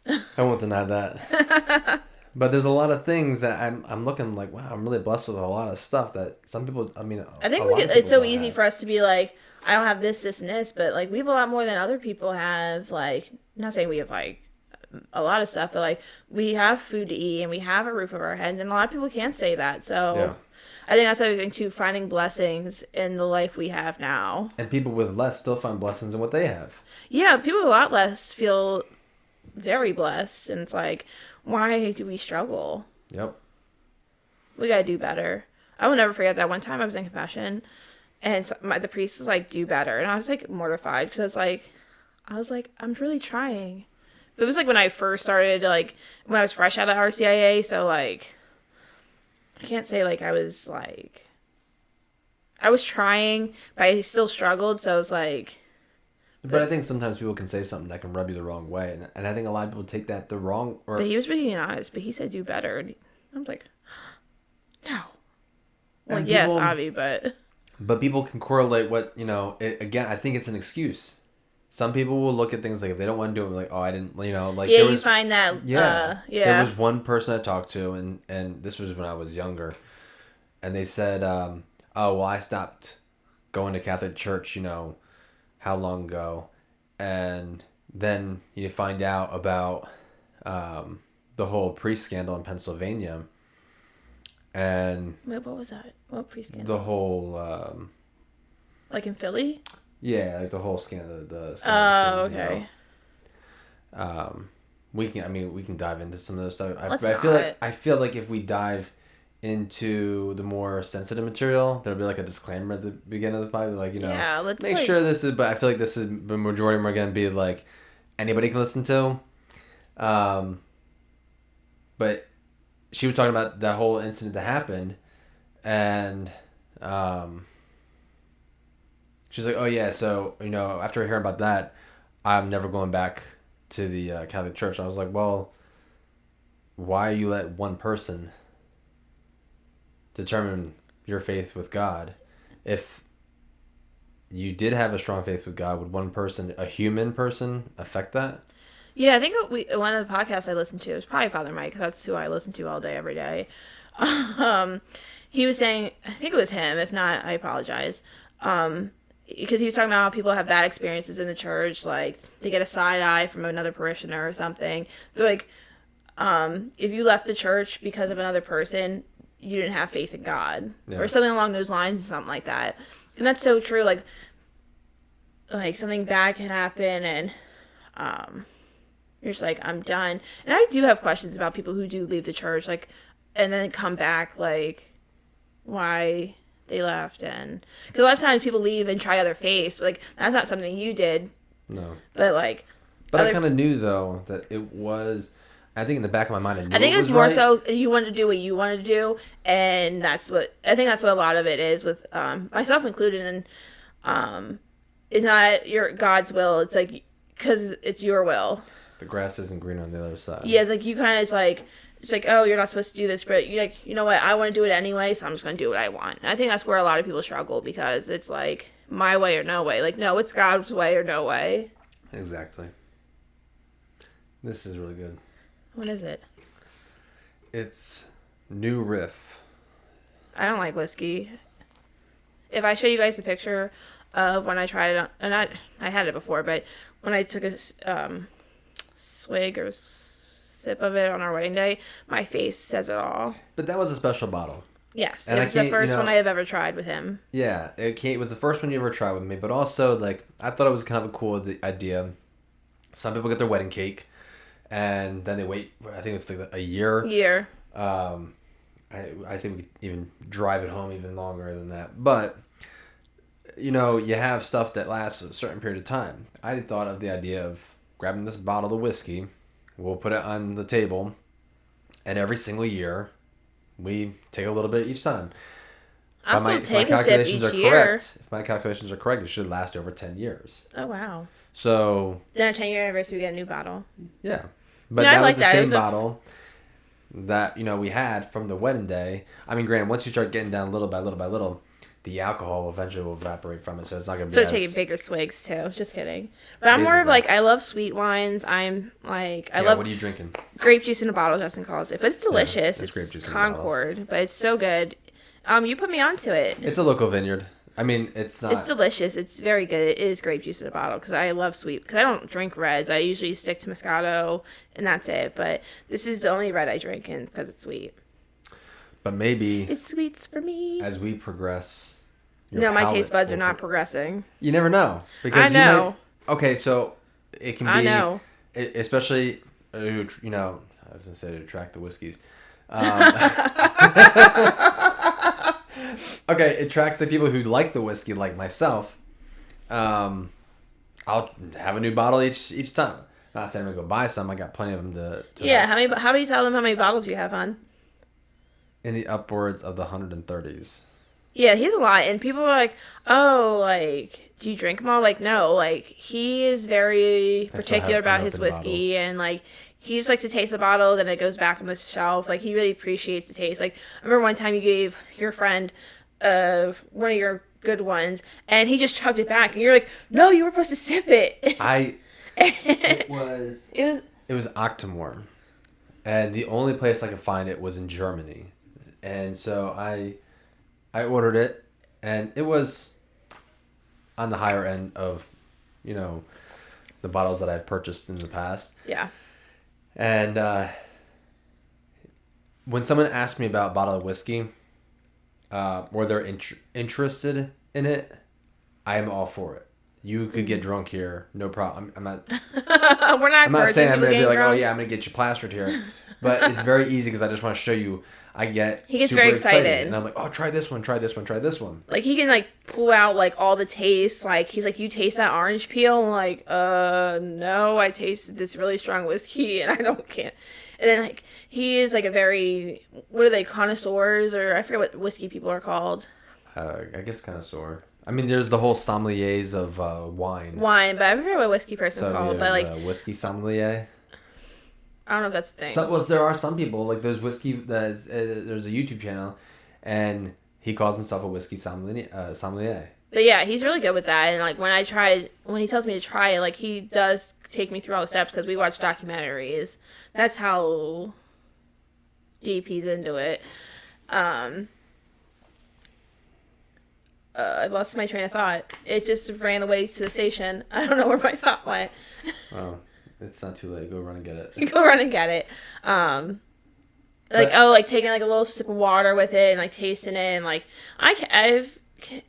I won't deny that. But there's a lot of things that I'm looking like, wow, I'm really blessed with a lot of stuff that some people, I think it's so easy for us to be like, I don't have this, and this, but like we have a lot more than other people have. Like, I'm not saying we have like a lot of stuff, but like we have food to eat and we have a roof over our heads, and a lot of people can't say that. So yeah. I think that's everything too, finding blessings in the life we have now. And people with less still find blessings in what they have. Yeah, people with a lot less feel very blessed, and it's like, why do we struggle? Yep. We gotta do better. I will never forget that one time I was in confession, and the priest was like, do better. And I was like mortified, because I was like, I'm really trying. It was like when I first started, like when I was fresh out of RCIA, so like, I can't say like I was trying, but I still struggled, so I was like... But I think sometimes people can say something that can rub you the wrong way, and I think a lot of people take that the wrong... But he was being honest, but he said do better, and I was like, no. Well, and yes, Avi, but... But people can correlate what, again, I think it's an excuse. Some people will look at things like if they don't want to do it, like, oh, I didn't, like Yeah, there you was, find that. yeah, Yeah. there was one person I talked to, and this was when I was younger, and they said, oh, well, I stopped going to Catholic church, how long ago, and then you find out about the whole priest scandal in Pennsylvania, and Wait, what was that? What pre-scandal? the whole Like in Philly? yeah, like the whole scandal, the Oh, scandal between, okay. we can dive into some of those stuff. Let's I feel like if we dive into the more sensitive material, there'll be like a disclaimer at the beginning of the podcast, like Yeah, let's, make like- sure this is. But I feel like this is the majority of them are gonna be like anybody can listen to. But she was talking about that whole incident that happened, and she's like, oh yeah, so after hearing about that, I'm never going back to the Catholic Church. I was like, well, why you let one person determine your faith with God? If you did have a strong faith with God, would one person, a human person, affect that? Yeah, I think one of the podcasts I listened to was probably Father Mike. That's who I listen to all day, every day. He was saying, I think it was him. If not, I apologize. Because he was talking about how people have bad experiences in the church, like they get a side eye from another parishioner or something. They're like, if you left the church because of another person, you didn't have faith in God, Yeah. or something along those lines, something like that. And that's so true. Like something bad can happen, and you're just like, I'm done. And I do have questions about people who do leave the church, like, and then come back, like, why they left. And because a lot of times people leave and try other faiths, like that's not something you did, No. but like. But other- I kind of knew though that it was. I think in the back of my mind, I think it it was was more right. so you wanted to do what you wanted to do, and that's what a lot of it is, with myself included. And it's not God's will. It's like because it's your will. The grass isn't green on the other side. Yeah, it's like you kind of it's like, oh, you're not supposed to do this, but you're like, you know what? I want to do it anyway, so I'm just gonna do what I want. And I think that's where a lot of people struggle, because it's like my way or no way. Like, no, it's God's way or no way. Exactly. This is really good. What is it? It's New Riff. I don't like whiskey. If I show you guys the picture of when I tried it, and I had it before, but when I took a swig or sip of it on our wedding day, my face says it all. But that was a special bottle. Yes, And it I was the can't- first one I have ever tried with him. Yeah, it was the first one you ever tried with me, but also, like, I thought it was kind of a cool idea. Some people get their wedding cake, and then they wait, I think it's like a year. Year. I think we could even drive it home even longer than that. But, you have stuff that lasts a certain period of time. I thought of the idea of grabbing this bottle of whiskey, we'll put it on the table, and every single year, we take a little bit each time. I'll But still take a sip each year. correct, if my calculations are correct, it should last over 10 years. Oh, wow. So, Then our 10-year anniversary, we get a new bottle. yeah. But Yeah, I that like was the that. It same was a- bottle that, we had from the wedding day. I mean, granted, once you start getting down little by little by little, the alcohol eventually will evaporate from it, so it's not going to be So taking bigger swigs, too. Just kidding. But I'm more of Basically. like, I love sweet wines. I'm like, I Yeah, love what are you drinking? grape juice in a bottle, Justin calls it. But it's delicious. it's grape It's juice in a bottle. Concord, but it's so good. You put me onto it. It's a local vineyard. I mean, it's not... It's delicious. It's very good. It is grape juice in a bottle, because I love sweet. Because I don't drink reds. I usually stick to Moscato, and that's it. But this is the only red I drink because it's sweet. But maybe It's sweets for me. as we progress... your No, my palate taste buds are will not progressing. You never know. Because I know. Okay, so it can be... I know. Especially, I was going to say to attract the whiskeys. Okay, attract the people who like the whiskey, like myself. I'll have a new bottle each time. Not saying I'm gonna go buy some. I got plenty of them to Yeah, how do you tell them how many bottles you have on? in the upwards of the 130s. Yeah, he has a lot, and people are like, "Oh, like, do you drink them all?" Like, no, like he is very still particular have about his unopened whiskey, bottles. and like he just likes to taste the bottle, then it goes back on the shelf. Like he really appreciates the taste. Like I remember one time you gave your friend one of your good ones, and he just chugged it back, and you're like, no, you were supposed to sip it. It was It was Octomore, and the only place I could find it was in Germany, and so I ordered it, and it was on the higher end of, the bottles that I've purchased in the past. yeah. And when someone asks me about bottled whiskey, or they're interested in it, I am all for it. You could get drunk here, no problem. I'm not. We're not. I'm not saying I'm people gonna be getting like, drunk. oh yeah, I'm gonna get you plastered here, but it's very easy because I just want to show you. I get. He gets super very excited. and I'm like, oh, try this one, try this one, try this one. Like, he can, like, pull out, like, all the tastes. Like, he's like, you taste that orange peel? I'm like, no, I tasted this really strong whiskey, and can't. And then, like, he is, like, a very, what are they, connoisseurs? Or I forget what whiskey people are called. I guess kind of sore. I mean, there's the whole sommeliers of wine. Wine, but I forget what whiskey person's called. yeah, But, like, whiskey sommelier. I don't know if that's a thing. Well, there are some people, like there's whiskey, there's a YouTube channel, and he calls himself a whiskey sommelier. But yeah, he's really good with that. And like when he tells me to try it, like he does take me through all the steps because we watch documentaries. That's how deep he's into it. I lost my train of thought. It just ran away to the station. I don't know where my thought went. Oh, it's not too late. Go run and get it. You go run and get it. Like taking like a little sip of water with it and like tasting it and like I can't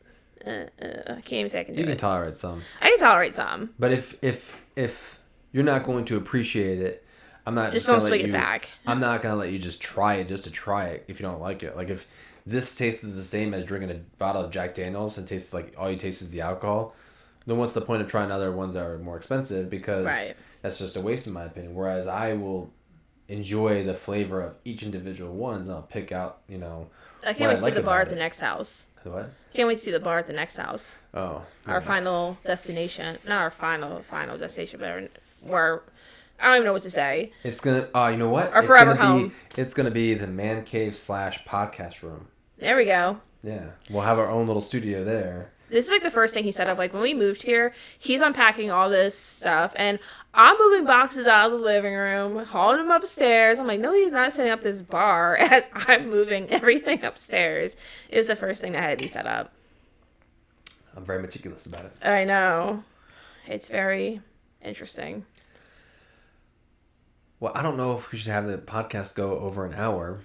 even say I can do You can it. tolerate some, I can tolerate some. but if you're not going to appreciate it, I'm not Just gonna don't let swing it you- back. I'm not gonna let you just try it just to try it if you don't like it. Like if this tastes the same as drinking a bottle of Jack Daniels and tastes like all you taste is the alcohol, then what's the point of trying other ones that are more expensive? Because Right. that's just a waste in my opinion. Whereas I will enjoy the flavor of each individual ones and I'll pick out, I what can't wait to like see the bar about at the it. next house. What? Can't wait to see the bar at the next house. Oh. Our final destination. Not our final destination, but where I don't even know what to say. It's gonna. You know what? Our It's forever gonna home. It's gonna be the man cave / podcast room. There we go. Yeah, we'll have our own little studio there. This is like the first thing he set up. Like when we moved here, he's unpacking all this stuff, and I'm moving boxes out of the living room, hauling them upstairs. I'm like, no, he's not setting up this bar as I'm moving everything upstairs. It was the first thing that had to be set up. I'm very meticulous about it. I know. It's very interesting. Well, I don't know if we should have the podcast go over an hour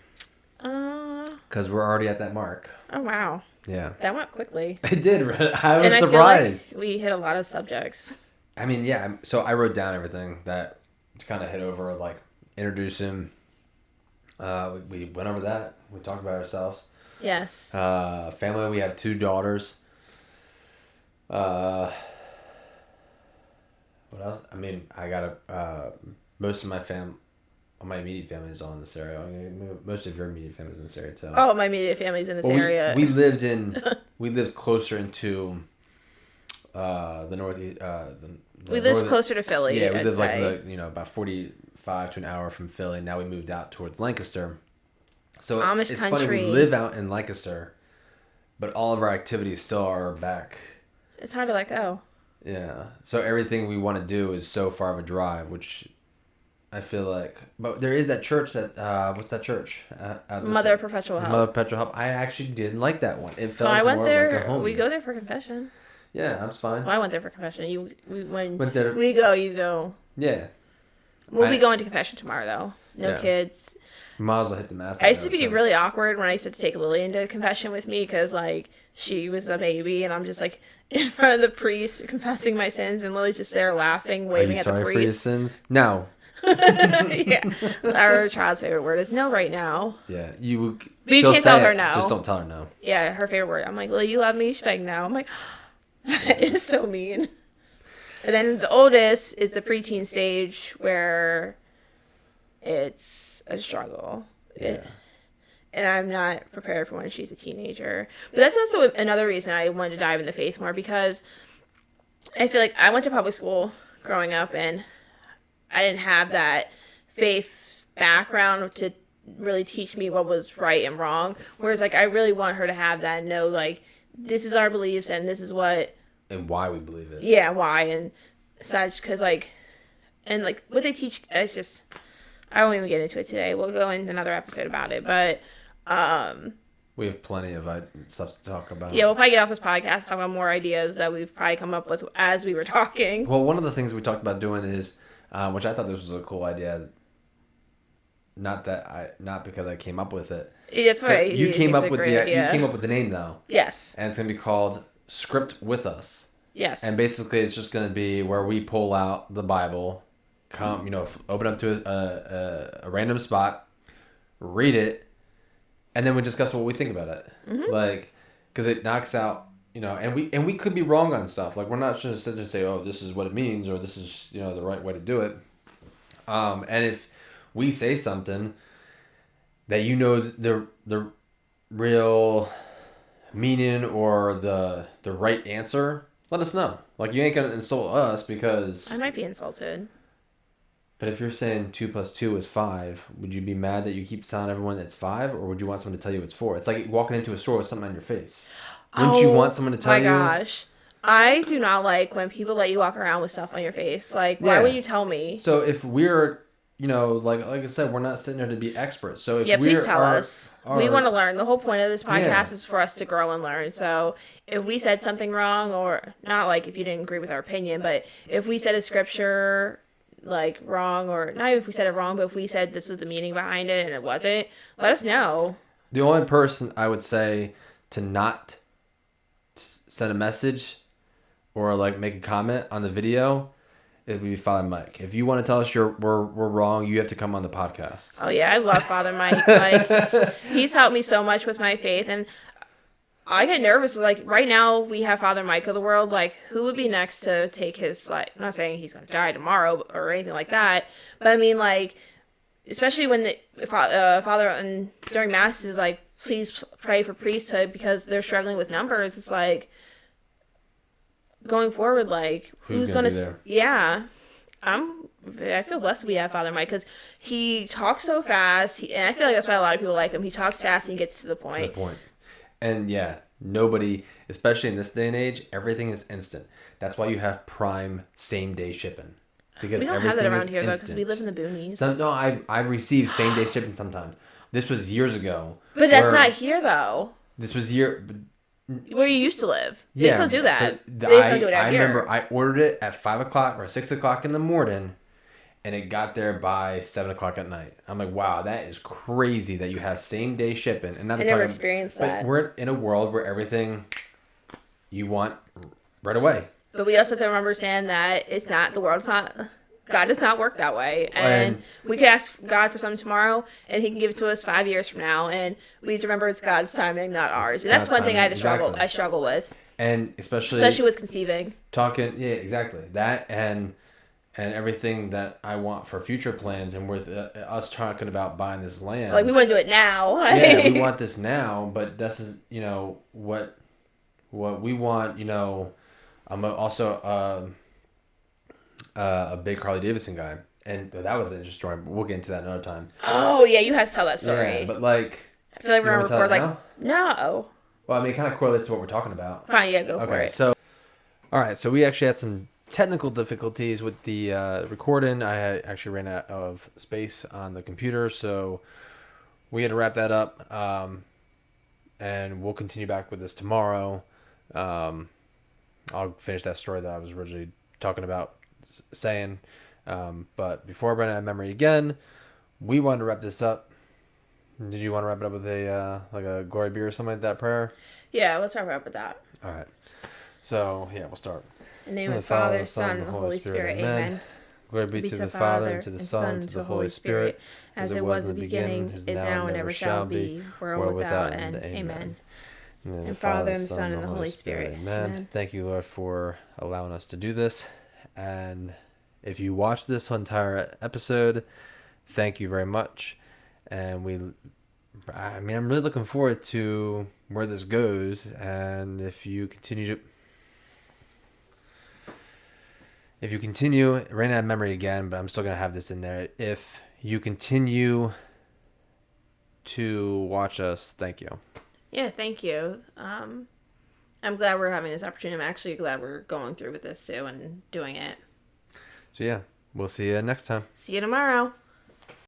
Oh because we're already at that mark. wow, Yeah, that went quickly. it did. I was And I feel surprised. like we hit a lot of subjects. I mean, yeah. So I wrote down everything that to kind of hit over, like introduce him. We went over that. We talked about ourselves. Yes. Family. We have 2 daughters. What else? I mean, I got most of my my immediate family is all in this area. I mean, most of your immediate family is in this area too. Oh, my immediate family's in this Well, area. we lived closer into the northeast. We lived closer to Philly. Yeah, we I'd lived say. about 45 to an hour from Philly. Now we moved out towards Lancaster. So Amish it's funny, country. we live out in Lancaster, but all of our activities still are back. It's hard to let go. Yeah. So everything we want to do is so far of a drive, which I feel like. But there is that church that what's that church? Mother Perpetual Help. Mother Perpetual Help. I actually didn't like that one. It felt I went more there. like a home. We go there for confession. Yeah, that's fine. Well, I went there for confession. When Went there. we go, you go. Yeah. We'll be going to confession tomorrow, though. No Yeah. kids. Might as well hit the mass. I used to be really awkward when I used to take Lily into confession with me because, like, she was a baby and I'm just, like, in front of the priest confessing my sins and Lily's just there laughing, Are waving you at the sorry for your priest. sins? No. Yeah. Our child's favorite word is no right now. Yeah, you. But you she'll can't tell say her it, no. Just don't tell her no. Yeah, her favorite word. I'm like, Lily, you love me? She's like, no. I'm like, that is so mean. And then the oldest is the preteen stage where it's a struggle. Yeah. And I'm not prepared for when she's a teenager. But that's also another reason I wanted to dive in the faith more because I feel like I went to public school growing up and I didn't have that faith background to really teach me what was right and wrong. Whereas, like, I really want her to have that and know, like, this is our beliefs and this is what, And why we believe it. yeah, why and such. Because, like, and, like, what they teach, it's just, I won't even get into it today. We'll go into another episode about it. But, We have plenty of stuff to talk about. yeah, we'll probably get off this podcast, talk about more ideas that we've probably come up with as we were talking. Well, one of the things we talked about doing is, which I thought this was a cool idea. Not because I came up with it. That's But right. you came up with the idea. you came up with the name though, Yes. and it's gonna be called Script with Us. Yes. And basically, it's just gonna be where we pull out the Bible, open up to a random spot, read it, and then we discuss what we think about it. Mm-hmm. Like, because it knocks out, and we could be wrong on stuff. Like, we're not just sit there and say, oh, this is what it means, or this is the right way to do it. And if we say something that the real meaning or the right answer, let us know. Like, you ain't gonna insult us because. I might be insulted. But if you're saying 2 + 2 is 5, would you be mad that you keep telling everyone it's 5, or would you want someone to tell you it's 4? It's like walking into a store with something on your face. Wouldn't you want someone to tell you? Oh my gosh. I do not like when people let you walk around with stuff on your face. Like, why Yeah. would you tell me? So if we're, like I said, we're not sitting there to be experts. So if Yeah, we please tell us. We want to to. learn. The whole point of this podcast Yeah. is for us to grow and learn. So if we said something wrong, or not like if you didn't agree with our opinion, but if we said a scripture like wrong, or not even if we said it wrong, but if we said this is the meaning behind it and it wasn't, let us know. The only person I would say to not send a message or like make a comment on the video, it would be Father Mike. If you want to tell us we're wrong, you have to come on the podcast. Oh yeah, I love Father Mike. Like, he's helped me so much with my faith, and I get nervous. Like, right now we have Father Mike of the world. Like, who would be next to take his, like, I'm not saying he's gonna die tomorrow or anything like that, but I mean, like, especially when the Father and during Mass is like, please pray for priesthood because they're struggling with numbers. It's like, going forward, like, who's gonna gonna be there? Yeah, I feel blessed we have Father Mike because he talks so fast, and I feel like that's why a lot of people like him. He talks fast and he gets to the To point. the point. And yeah, nobody, especially in this day and age, everything is instant. That's why you have Prime same day shipping. Because We don't have that everything around is here though because instant. we live in the boonies. No, I've received same day shipping sometimes. This was years ago. But that's where- not here though. This was Where you used to live. They yeah. still do that. but They still do it out I here. remember I ordered it at 5 o'clock or 6 o'clock in the morning, and it got there by 7 o'clock at night. I'm like, wow, that is crazy that you have same day shipping. And not I never experienced that. But we're in a world where everything you want right away. But we also have to remember, Stan, that it's not, the world's not, God does not work that way. And we could ask God for something tomorrow, and he can give it to us 5 years from now. And we have to remember it's God's timing, not ours. And that's God's one thing timing, exactly. I struggle with, And especially with conceiving. talking, yeah, exactly. That and everything that I want for future plans, and with us talking about buying this land. Like, we want to do it now. Yeah, we want this now, but this is, what we want, I'm also a big Harley Davidson guy, and that was an interesting story, but we'll get into that another time. Oh, yeah, you have to tell that story. Yeah, but like, I feel like we're you going to wanna tell record, it like, no. well, I mean, it kind of correlates to what we're talking about. Fine, yeah, go for Okay, it. so, all right, so we actually had some technical difficulties with the recording. I had actually ran out of space on the computer, so we had to wrap that up, and we'll continue back with this tomorrow. I'll finish that story that I was originally talking about saying, but before I run out of memory again, we wanted to wrap this up. Did you want to wrap it up with a like a glory be or something like that prayer? Yeah, let's wrap up with that. All right. So, yeah, we'll start. In the name of the Father, Son, and the Holy Spirit. Amen. Glory be to the Father, and to the Son, and to the Holy Spirit, as it was in the beginning, is now, and ever shall be, world without end. Amen. And And Father, and the Son, and the Holy Spirit. Amen. Amen. Thank you, Lord, for allowing us to do this. And if you watched this entire episode, thank you very much. And I'm really looking forward to where this goes. And if you continue, it ran out of memory again, but I'm still going to have this in there. If you continue to watch us, thank you. Yeah, thank you. I'm glad we're having this opportunity. I'm actually glad we're going through with this too and doing it. So yeah, we'll see you next time. See you tomorrow.